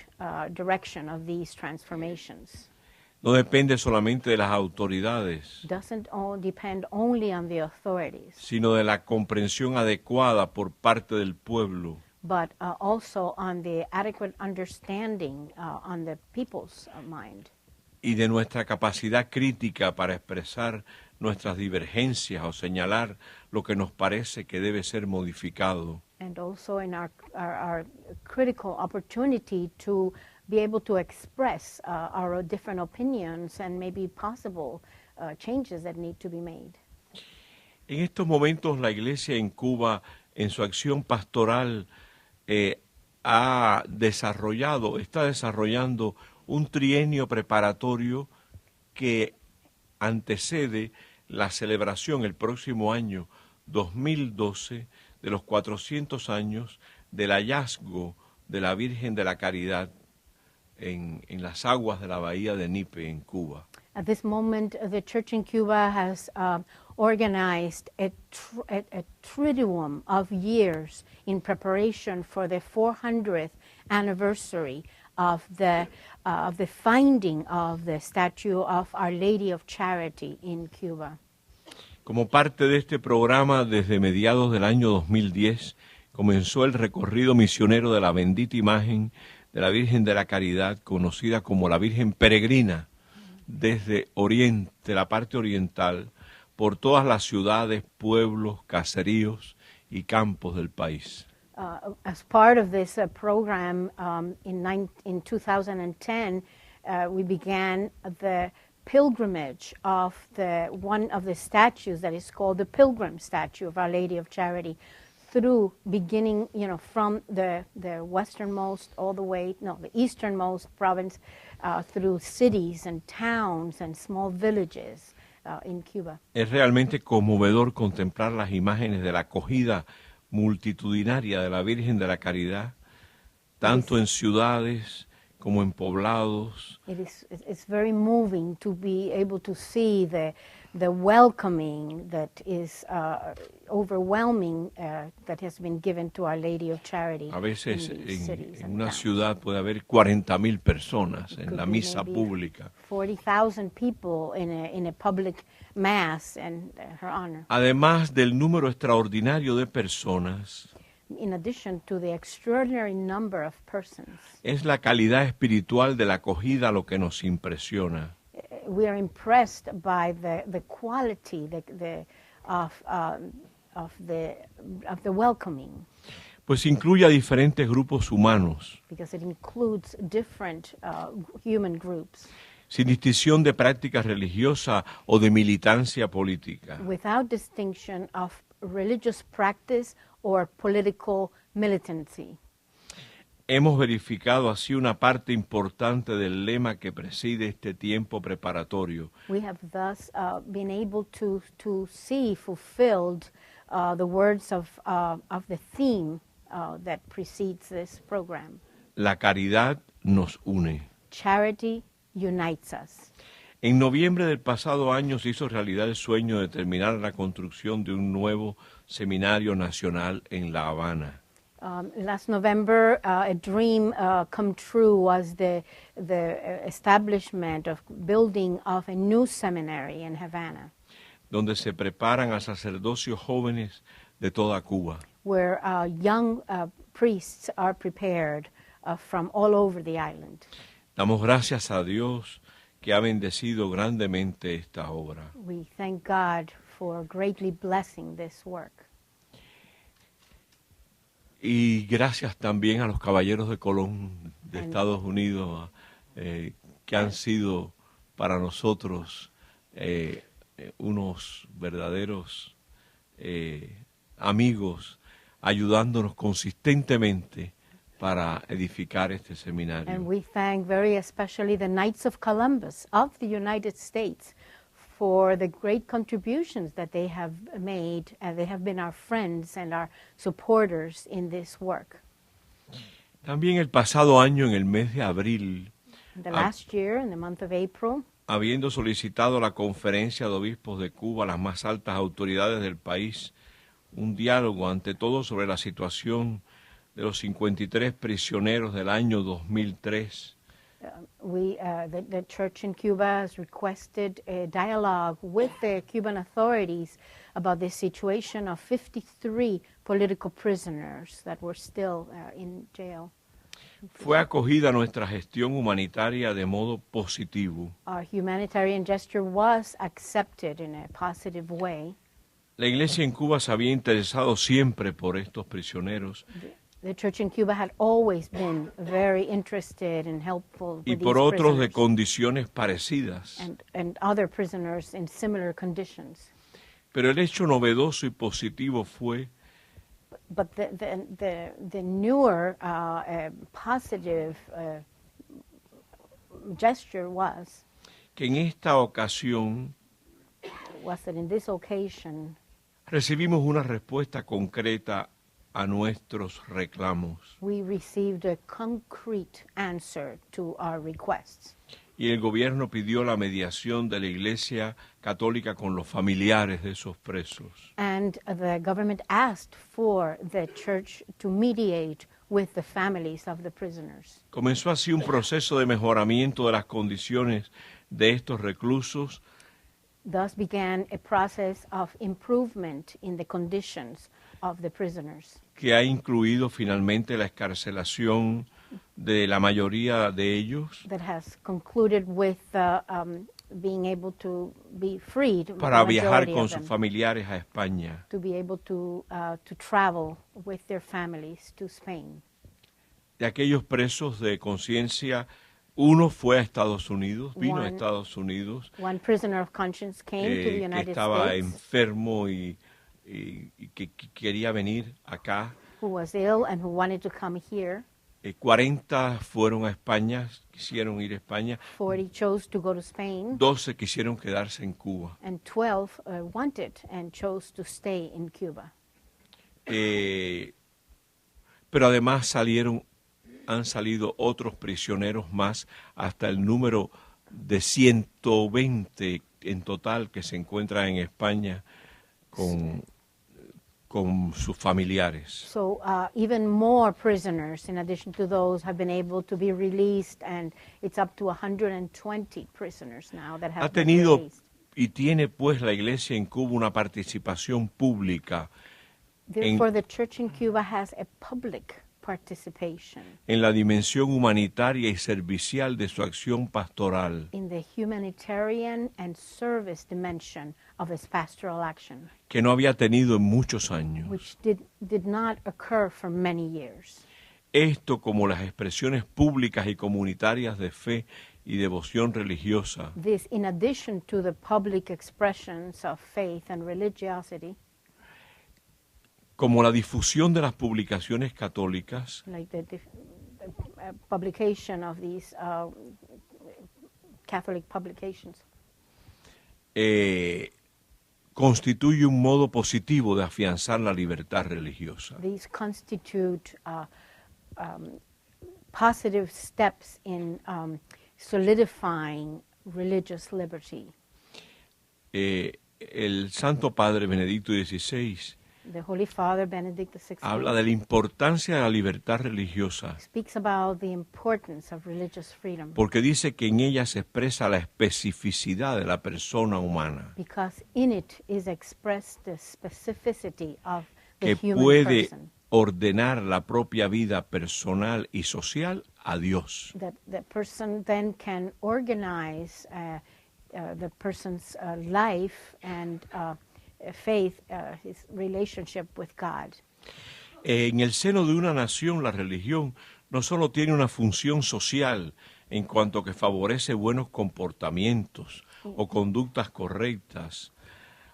direction of these transformations no depende solamente de las autoridades, doesn't all depend only on the authorities, sino de la comprensión adecuada por parte del pueblo. but also on the adequate understanding on the people's mind, Y de nuestra capacidad crítica para expresar nuestras divergencias o señalar lo que nos parece que debe ser modificado. and also in our critical opportunity to be able to express our different opinions and maybe possible changes that need to be made. En estos momentos la Iglesia en Cuba, en su acción pastoral, está desarrollando un trienio preparatorio que antecede la celebración el próximo año 2012 de los 400 años del hallazgo de la Virgen de la Caridad en las aguas de la bahía de Nipe, en Cuba. At this moment, the church in Cuba has organized a triduum of years in preparation for the 400th anniversary of the finding of the statue of Our Lady of Charity in Cuba. Como parte de este programa, desde mediados del año 2010, comenzó el recorrido misionero de la bendita imagen de la Virgen de la Caridad, conocida como la Virgen Peregrina, desde Oriente, la parte oriental, por todas las ciudades, pueblos, caseríos y campos del país. As part of this program, in 2010, we began the pilgrimage of one of the statues that is called the Pilgrim Statue of Our Lady of Charity, through beginning, from the westernmost all the way, the easternmost province, through cities and towns and small villages in Cuba. Es realmente conmovedor contemplar las imágenes de la acogida multitudinaria de la Virgen de la Caridad, tanto en ciudades como en poblados. It's very moving to be able to see the welcoming that is overwhelming that has been given to Our Lady of Charity. A veces in these cities en and una towns. ciudad puede haber 40,000 personas en Could la be misa maybe pública. 40,000 people in a public mass in her honor. Además del número extraordinario de personas, In addition to the extraordinary number of persons, es la calidad espiritual de la acogida lo que nos impresiona. we are impressed by the quality of the welcoming, Pues incluye a diferentes grupos humanos. because it includes different human groups. sin distinción de práctica religiosa o de militancia política. without distinction of religious practice or political militancy. Hemos verificado así una parte importante del lema que preside este tiempo preparatorio, We have thus been able to see fulfilled the words of the theme that precedes this program. la caridad nos une. Charity unites us. En noviembre del pasado año se hizo realidad el sueño de terminar la construcción de un nuevo seminario nacional en La Habana. Last November, a dream come true was the establishment of building of a new seminary in Havana, donde se preparan a sacerdocios jóvenes de toda Cuba. where young priests are prepared from all over the island. Damos gracias a Dios que ha bendecido grandemente esta obra. We thank God for greatly blessing this work. Y gracias también a los caballeros de Colón de And- Estados Unidos, que han sido para nosotros unos verdaderos amigos, ayudándonos consistentemente para edificar este And seminario. we thank very especially the Knights of Columbus of the United States for the great contributions that they have made. They have been our friends and our supporters in this work. También el pasado año, en el mes de abril, The last year, in the month of April, habiendo solicitado a la Conferencia de Obispos de Cuba, las más altas autoridades del país, un diálogo ante todo sobre la situación de los 53 prisioneros del año 2003, the church in Cuba has requested a dialogue with the Cuban authorities about the situation of 53 political prisoners that were still in jail. fue acogida nuestra gestión humanitaria de modo positivo. Our humanitarian gesture was accepted in a positive way. La Iglesia en Cuba se había interesado siempre por estos prisioneros The church in Cuba had always been very interested and helpful y with por these otros de prisoners condiciones parecidas. and other prisoners in similar conditions. Pero el hecho novedoso y positivo fue But the newer positive gesture was que en esta ocasión that in this occasion recibimos una respuesta concreta a nuestros reclamos we received a concrete answer to our requests. y el gobierno pidió la mediación de la Iglesia Católica con los familiares de esos presos. And the government asked for the church to mediate with the families of the prisoners. Comenzó así un proceso de mejoramiento de las condiciones de estos reclusos Thus began a process of improvement in the conditions of the prisoners que ha incluido finalmente la excarcelación de la mayoría de ellos that has concluded with being able to be freed, para the viajar majority con of sus them, familiares a España. to be able to travel with their families to Spain. De aquellos presos de conciencia, uno fue a Estados Unidos, vino a One- Estados Unidos, One prisoner of conscience came to the que United estaba States enfermo y que quería venir acá. who was ill and who wanted to come here. 40 fueron a España, quisieron ir a España, 40 chose to go to Spain, 12 quisieron quedarse en Cuba. and 12 wanted and chose to stay in Cuba. Pero además han salido otros prisioneros más, hasta el número de 120 en total que se encuentran en España con sus familiares. So even more prisoners, in addition to those, have been able to be released, and it's up to 120 prisoners now that Ha have been tenido released. y tiene pues la Iglesia en Cuba una participación pública Therefore, the church in Cuba has a public participation en la dimensión humanitaria y servicial de su acción pastoral, in the humanitarian and service dimension of its pastoral action, que no había tenido en muchos años. which did not occur for many years. Esto, como las expresiones públicas y comunitarias de fe y devoción religiosa, this, in addition to the public expressions of faith and religiosity, como la difusión de las publicaciones católicas, like the publication of these Catholic publications, constituye un modo positivo de afianzar la libertad religiosa. these constitute positive steps in solidifying religious liberty. El Santo Padre Benedicto XVI The Holy Father, Benedict XVI, habla de la importancia de la libertad religiosa, speaks about the importance of religious freedom porque dice que en ella se expresa la especificidad de la persona humana, because in it is expressed the specificity of the que human puede person. ordenar la propia vida personal y social a Dios. That the person then can organize the person's life and faith, his relationship with God. En el seno de una nación, la religión no solo tiene una función social en cuanto que favorece buenos comportamientos o conductas correctas,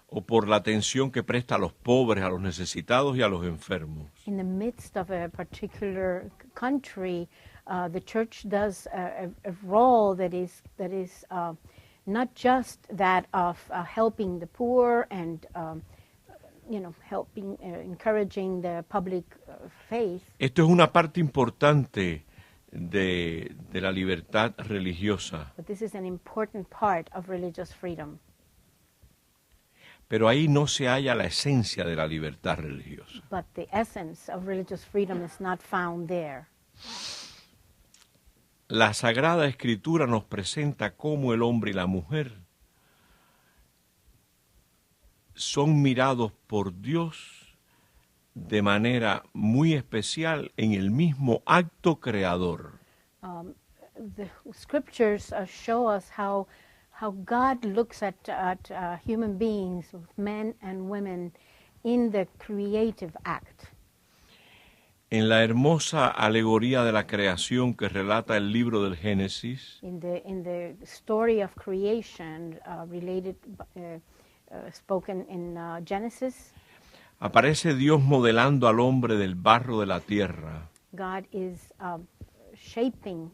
o por la atención que presta a los pobres, a los necesitados y a los enfermos. In the midst of a particular country, the church does a role that is not just that of helping the poor and helping, encouraging the public faith. Esto es una parte importante de la libertad religiosa, But this is an important part of religious freedom. pero ahí no se halla la esencia de la libertad religiosa. But the essence of religious freedom is not found there. La Sagrada Escritura nos presenta cómo el hombre y la mujer son mirados por Dios de manera muy especial en el mismo acto creador. The scriptures show us how God looks at human beings, men and women, in the creative act. En la hermosa alegoría de la creación que relata el libro del Génesis, In the story of creation spoken in Genesis, aparece Dios modelando al hombre del barro de la tierra, God is shaping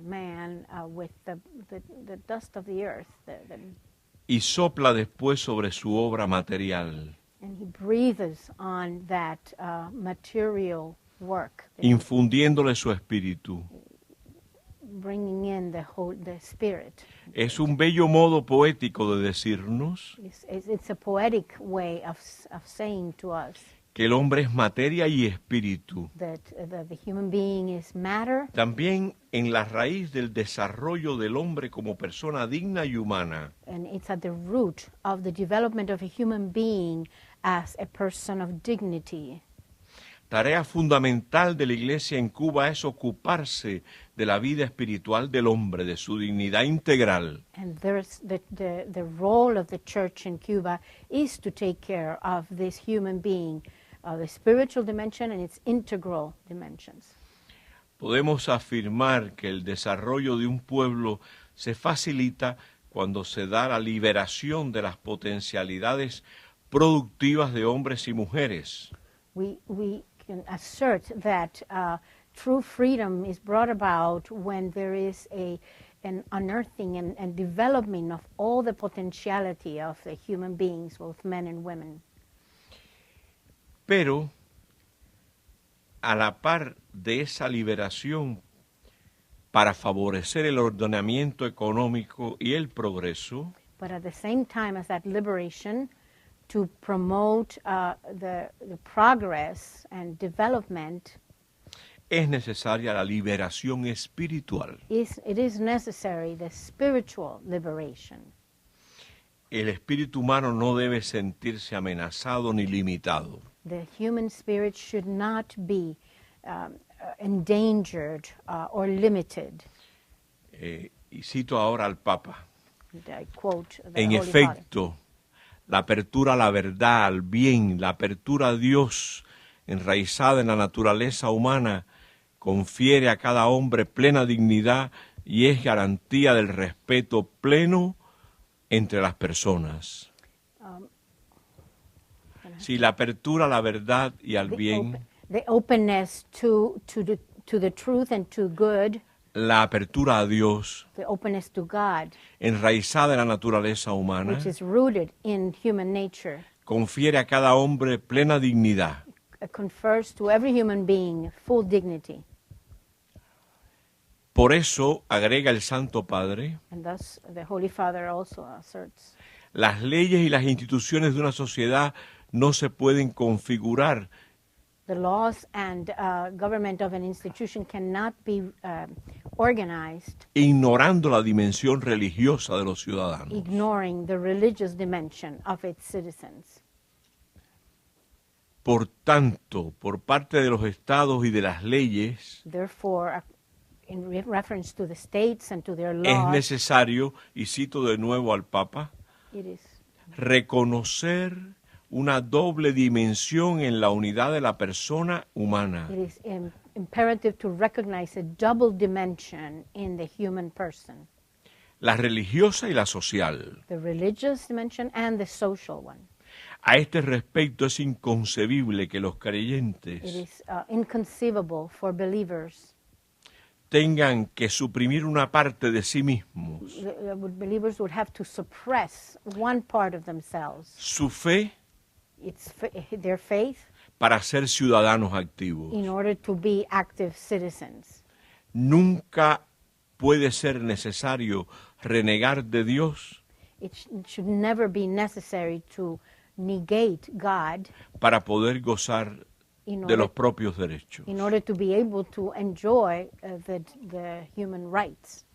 man with the dust of the earth, y sopla después sobre su obra material, and he breathes on that material work, infundiéndole su espíritu. bringing in the spirit. Es un bello modo poético de decirnos It's a poetic way of saying to us que el hombre es materia y espíritu. that the human being is matter, También en la raíz del desarrollo del hombre como persona digna y humana, and it's at the root of the development of a human being as a person of dignity. tarea fundamental de la Iglesia en Cuba es ocuparse de la vida espiritual del hombre, de su dignidad integral. And there's the role of the church in Cuba is to take care of this human being, the spiritual dimension and its integral dimensions. Podemos afirmar que el desarrollo de un pueblo se facilita cuando se da la liberación de las potencialidades productivas de hombres y mujeres. We can assert that true freedom is brought about when there is an unearthing and development of all the potentiality of the human beings, both men and women. Pero, a la par de esa liberación para favorecer el ordenamiento económico y el progreso, But at the same time as that liberation, to promote the progress and development, es necesaria la liberación espiritual. it is necessary the spiritual liberation. El espíritu humano no debe sentirse amenazado ni limitado. The human spirit should not be endangered or limited. Y cito ahora al Papa. And I quote the En Holy Father. efecto, la apertura a la verdad, al bien, la apertura a Dios, enraizada en la naturaleza humana, confiere a cada hombre plena dignidad y es garantía del respeto pleno entre las personas. Si la apertura a la verdad y al bien, the openness to the truth and to good, la apertura a Dios, the openness to God, enraizada en la naturaleza humana, which is rooted in human nature, confiere a cada hombre plena dignidad. confers to every human being full dignity. Por eso, agrega el Santo Padre, And thus the Holy Father also asserts, las leyes y las instituciones de una sociedad no se pueden configurar the laws and government of an institution cannot be organized ignorando la dimensión religiosa de los ciudadanos. ignoring the religious dimension of its citizens. Por tanto, por parte de los estados y de las leyes, Therefore, in reference to the states and to their es laws, necesario, y cito de nuevo al Papa, it is reconocer una doble dimensión en la unidad de la persona humana. imperative to recognize a double dimension in the human person, La religiosa y la social. the religious dimension and the social one. A este respecto es inconcebible que los It creyentes is inconceivable for believers. tengan que suprimir una parte de sí mismos, Believers would have to suppress one part of themselves, su fe, their faith, para ser ciudadanos activos. in order to be active citizens. Nunca puede ser necesario renegar de Dios It should never be necessary to negate God para poder gozar in de los order, propios derechos. in order to be able to enjoy the human rights.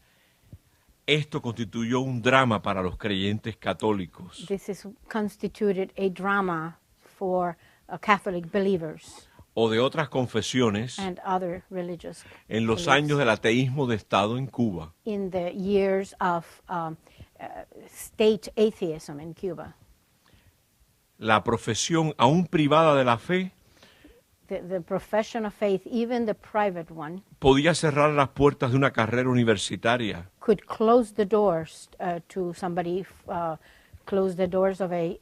Esto constituyó un drama para los creyentes católicos This is constituted a drama for Catholic believers o de otras confesiones and other religious en los beliefs. años del ateísmo de Estado en Cuba. In the years of state atheism in Cuba. La profesión aún privada de la fe The profession of faith, even the private one, podía cerrar las puertas de una carrera universitaria could close the doors to somebody, close the doors of a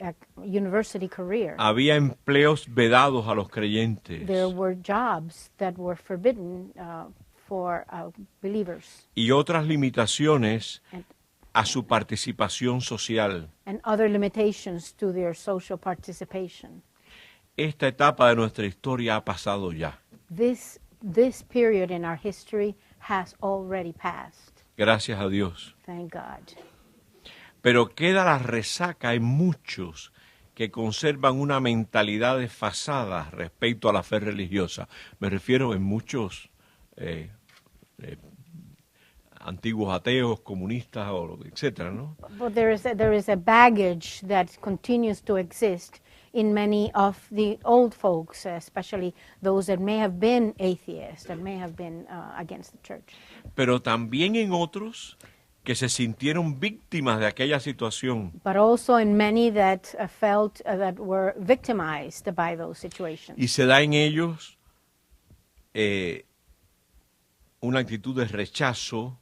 university career. Había empleos vedados a los creyentes There were jobs that were forbidden for believers, y otras limitaciones and, a su participación social. and other limitations to their social participation. Esta etapa de nuestra historia ha pasado ya. This period in our history has already passed. Gracias a Dios. Thank God. Pero queda la resaca en muchos que conservan una mentalidad desfasada respecto a la fe religiosa. Me refiero en muchos antiguos ateos, comunistas, etcétera, ¿no? But there is a baggage that continues to exist in many of the old folks, especially those that may have been atheists, that may have been against the church. Pero también en otros que se sintieron víctimas de aquella situación But also in many that felt that were victimized by those situations. y se da en ellos una actitud de rechazo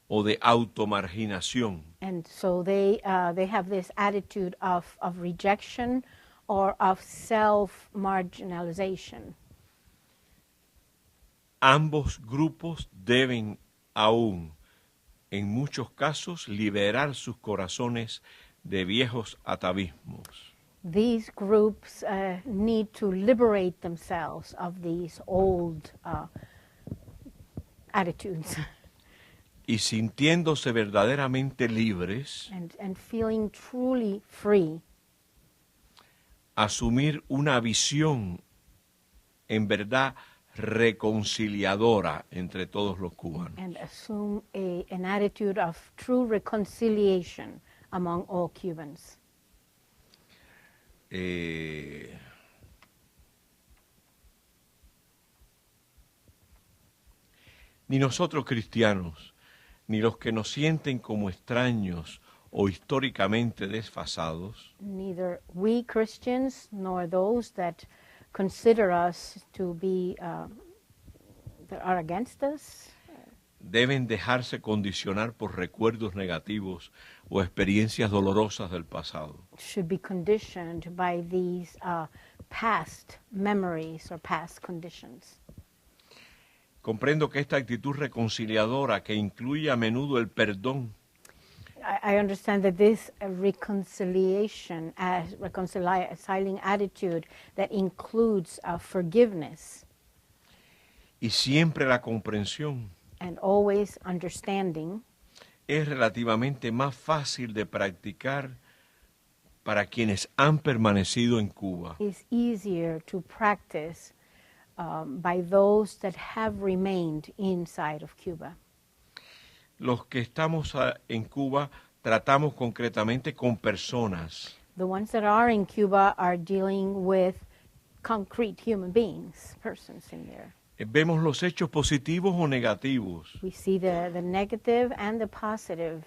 o de automarginación. And so they have this attitude of rejection or of self-marginalization. Ambos grupos deben aún, en muchos casos, liberar sus corazones de viejos atavismos. These groups need to liberate themselves of these old attitudes Y sintiéndose verdaderamente libres, and feeling truly free, asumir una visión en verdad reconciliadora entre todos los cubanos. and assume an attitude of true reconciliation among all Cubans. Ni nosotros cristianos, ni los que nos sienten como extraños o históricamente desfasados, Neither we Christians nor those that consider us to be that are against us deben dejarse condicionar por recuerdos negativos o experiencias dolorosas del pasado. should be conditioned by these past memories or past conditions. Comprendo que esta actitud reconciliadora, que incluye a menudo el perdón, I understand that this reconciliation, reconciling attitude that includes forgiveness y siempre la comprensión, and always understanding, es relativamente más fácil de practicar para quienes han permanecido en Cuba. is easier to practice by those that have remained inside of Cuba. Los que estamos en Cuba tratamos concretamente con personas, The ones that are in Cuba are dealing with concrete human beings, persons in there. Vemos los hechos positivos o negativos, We see the negative and the positive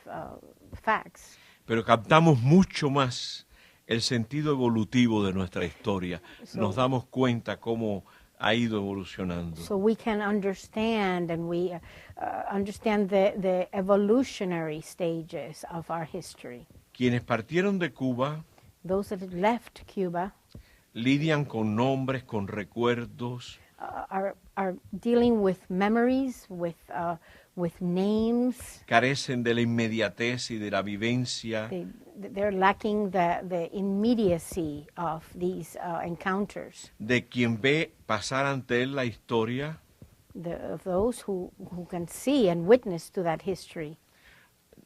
facts, pero captamos mucho más el sentido evolutivo de nuestra historia. Nos damos cuenta cómo ha ido evolucionando. so we can understand, and we understand the evolutionary stages of our history. Quienes partieron de Cuba Those that had left Cuba lidian con nombres, con recuerdos, are dealing with memories, with names. carecen de la inmediatez y de la vivencia, They're lacking the immediacy of these encounters. de quien ve pasar ante él la historia, Of those who can see and witness to that history,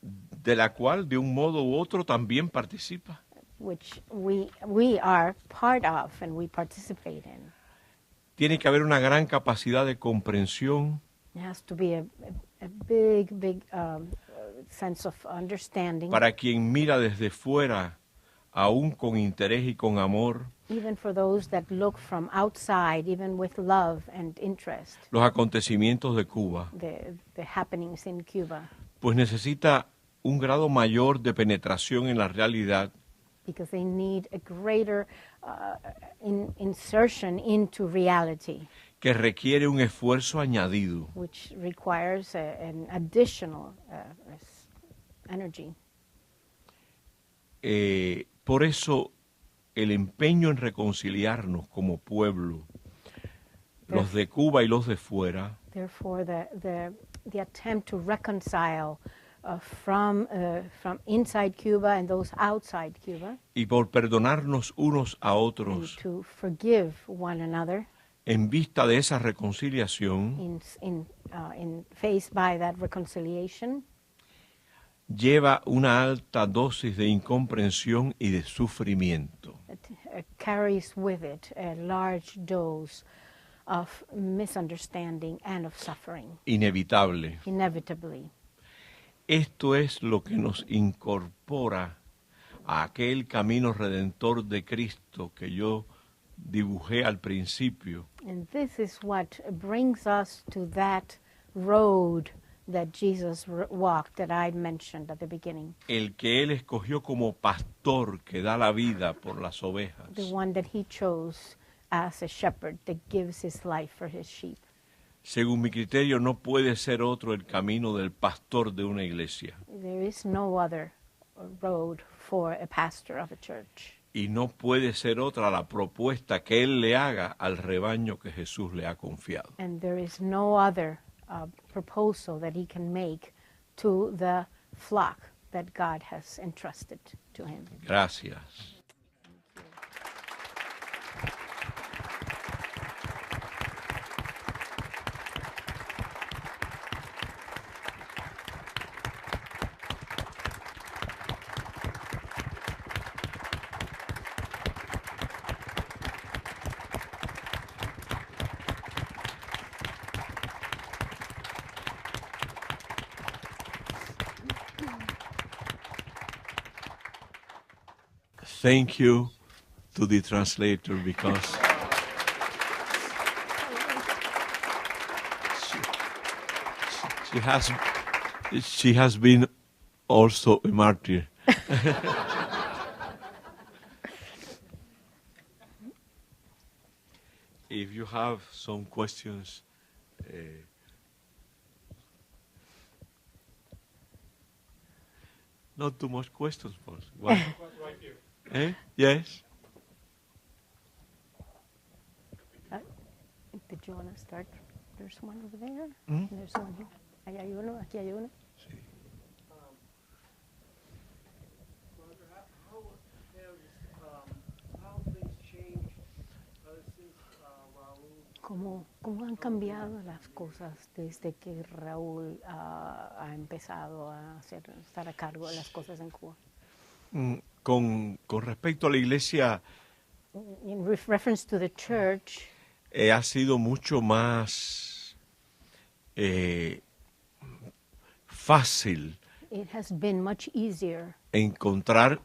de la cual de un modo u otro también participa. which we are part of and we participate in. Tiene que haber una gran capacidad de comprensión It has to be a big sense of understanding, para quien mira desde fuera, aún con interés y con amor, even for those that look from outside, even with love and interest, los acontecimientos de Cuba, the happenings in Cuba, pues necesita un grado mayor de penetración en la realidad because they need a greater insertion into reality, que requiere un esfuerzo añadido. which requires an additional energy. Por eso el empeño en reconciliarnos como pueblo, los de Cuba y los de fuera, Therefore, the attempt to reconcile from inside Cuba and those outside Cuba, y por perdonarnos unos a and otros, to forgive one another en vista de esa reconciliación, faced by that reconciliation, lleva una alta dosis de incomprensión y de sufrimiento. it carries with it a large dose of misunderstanding and of suffering, Inevitable. inevitably. Esto es lo que nos incorpora a aquel camino redentor de Cristo que yo dibujé al principio, And this is what brings us to that road that Jesus walked, that I mentioned at the beginning, el que Él escogió como pastor que da la vida por las ovejas. the one that he chose as a shepherd that gives his life for his sheep. Según mi criterio, no puede ser otro el camino del pastor de una iglesia. There is no other road for a pastor of a church. Y no puede ser otra la propuesta que Él le haga al rebaño que Jesús le ha confiado. And there is no other proposal that he can make to the flock that God has entrusted to him. Gracias. Thank you to the translator because she has been also a martyr. If you have some questions, Not too much questions, boss. One. Yes. Did you want to start? There's one over there. Mm. And there's one here. Ahí hay uno, aquí hay uno. Sí. Roger, how have things changed since Raúl? ¿Cómo han cambiado las cosas desde que Raúl ha empezado a estar a cargo de las cosas en Cuba? Con respecto a la iglesia, In reference to the church, ha sido mucho más fácil it has been much easier encontrar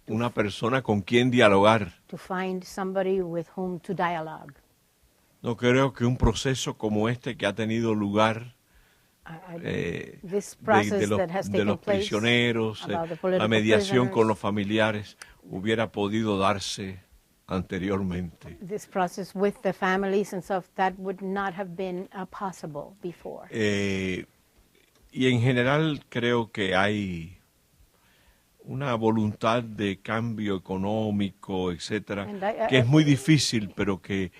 una persona con quien dialogar. to find somebody with whom to dialogue. No creo que un proceso como este que ha tenido lugar This de process los, that has de taken los place prisioneros, about the la political mediación con prisoners, los familiares, hubiera podido darse anteriormente. this process with the families and stuff, that would not have been possible before. Y en general creo que hay una voluntad de cambio económico, etcétera, And I- que es muy difícil, pero que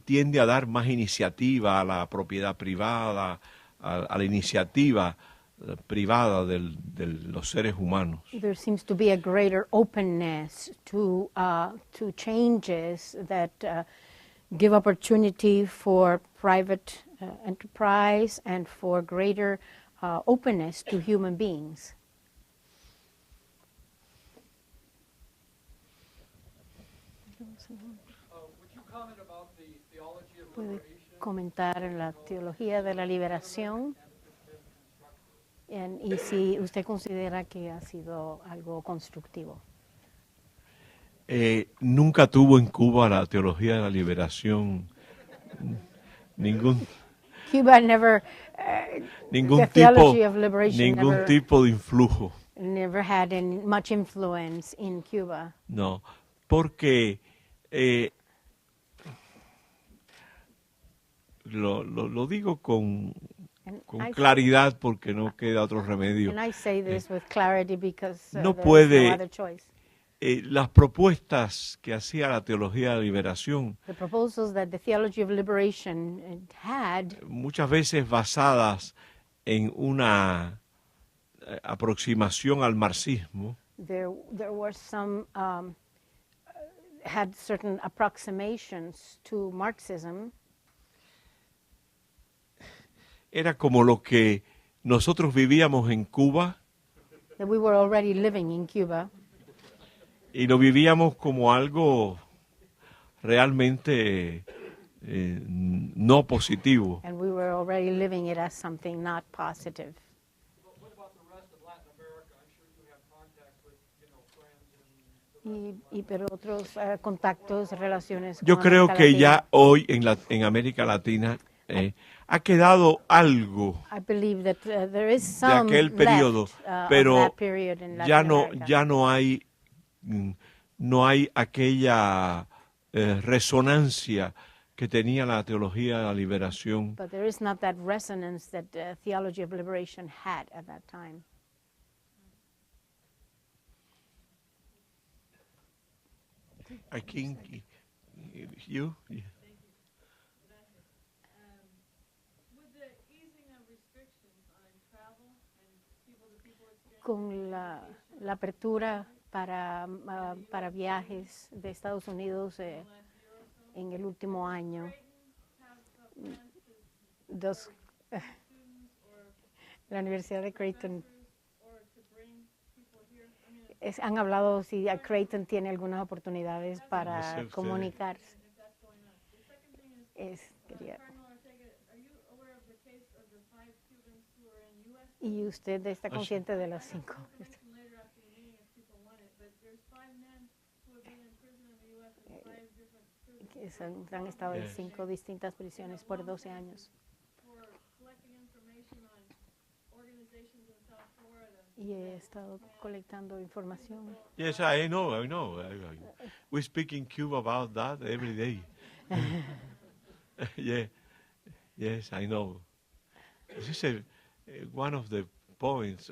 tiende a dar más iniciativa a la propiedad privada, a la iniciativa privada de los seres humanos. There seems to be a greater openness to changes that give opportunity for private enterprise and for greater openness to human beings. Would you comment about the theology of ¿Puede liberation? comentar la teología de la liberación? Y si usted considera que ha sido algo constructivo. Nunca tuvo en Cuba la teología de la liberación ningún Cuba never, ningún the tipo theology of liberation ningún never, tipo de influjo. never had much influence in Cuba. No, porque lo digo con And con claridad porque no queda otro remedio. And I say this with clarity because No there is puede- no other choice. Las propuestas que hacía la teología de la liberación, The proposals that the theology of liberation had muchas veces basadas en una aproximación al marxismo, there were some had certain approximations to Marxism. era como lo que nosotros vivíamos en Cuba That we were already living in Cuba, y lo vivíamos como algo realmente no positivo. and we were already living it as something not positive. What about the rest of Latin America? I'm sure you have contacts with, friends in Pero otros contactos, relaciones Yo con creo América que Latina. ya hoy en América Latina ha quedado algo I believe that there is de some aquel periodo, left, of pero that period in ya Latin America. no hay aquella resonancia que tenía la teología de la liberación. But there is not that resonance that theology of liberation had at that time. I think you. With the easing of restrictions on travel and people-to-people exchange, Con la apertura para viajes de Estados Unidos en el último año, la Universidad de Creighton or to bring people here, I mean, han hablado si Creighton tiene algunas oportunidades No sé para ustedes. comunicarse. if that's going on. The second thing is, Quería- Cardinal Ortega, are you aware of the case of the 5 Cubans who are in U.S. Y usted está sí. consciente de las 5. information later after the meeting if people want it, but there's 5 men who have been in prison in the U.S. in 5 different prisons Que han estado en Yes. 5 distintas prisiones por 12 años. for collecting information on organizations in South Florida. Y he estado colectando información. Yes, I know. We speak in Cuba about that every day. Yeah, yes, I know. This is one of the points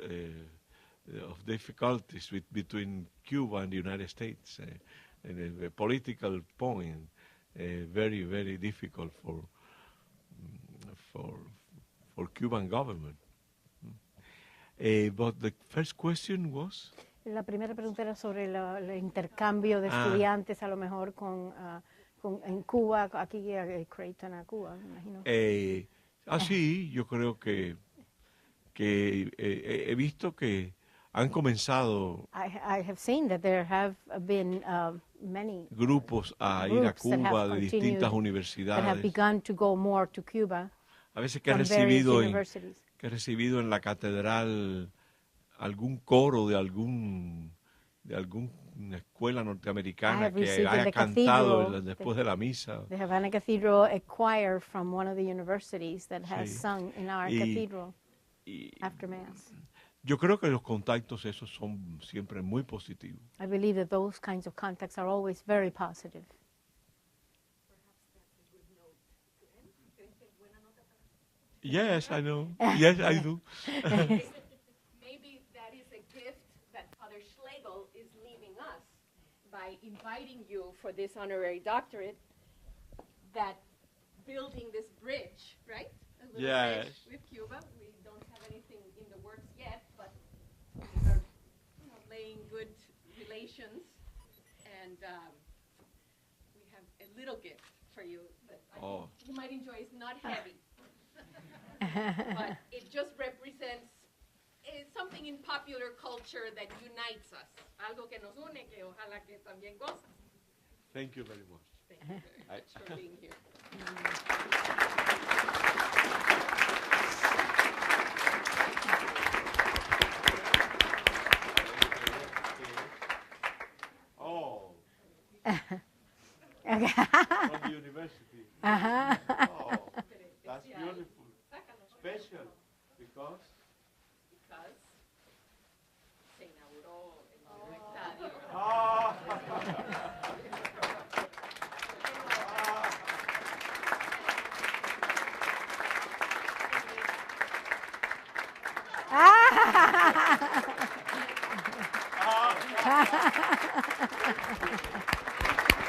of difficulties between Cuba and the United States, and a political point, very, very difficult for Cuban government. But the first question was? La primera pregunta era sobre el intercambio de estudiantes, a lo mejor en Cuba, aquí a Creighton, a Cuba, me imagino. Sí, yo creo que he visto que han comenzado I have seen that there have been many grupos a ir a groups that Cuba have de continued, distintas that have universidades. begun to go more to Cuba A veces que he from various recibido universities. en la catedral algún coro de alguna escuela I norteamericana have que received in haya the cantado cathedral, después de la misa. The Havana Cathedral, a choir from one of the universities that has Sí. sung in our Y- cathedral Y after Mass. yo creo que los contactos esos son siempre muy positivos. I believe that those kinds of contacts are always very positive. Yes, I know. Yes, I do. Maybe that is a gift that Father Schlegel is leaving us by inviting you for this honorary doctorate, that building this bridge, right? A little Yes. bridge with Cuba. We don't have anything in the works yet, but we are laying good relations, and we have a little gift for you that I Oh. think you might enjoy. It's not heavy. But it just represents something in popular culture that unites us. Algo que nos une, que ojalá que también gozas. Thank you very much. Thank you very much for being here. Oh, Okay. from the university. Ajá. Oh, that's beautiful. Special because Because se inauguró el nuevo estadio.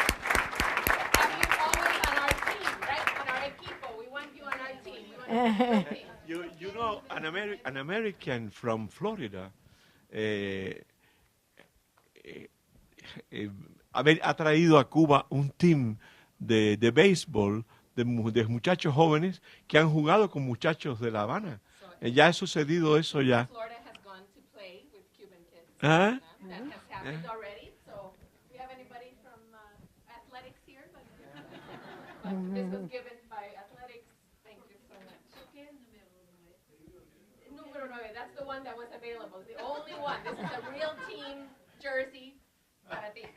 Have you always on our team, right? On our equipo. We want you on our team. We want you on our team. you know an American from Florida ha traído a Cuba un team de béisbol de muchachos jóvenes que han jugado con muchachos de La Habana. Ya ha sucedido eso ya. Florida has gone to play with Cuban kids. ¿Ah? That has happened already. So, do you have anybody from athletics here? But this was given by athletics. Thank you so much. Número 9, that's the one that was available. The only one. This is a real team jersey para ti.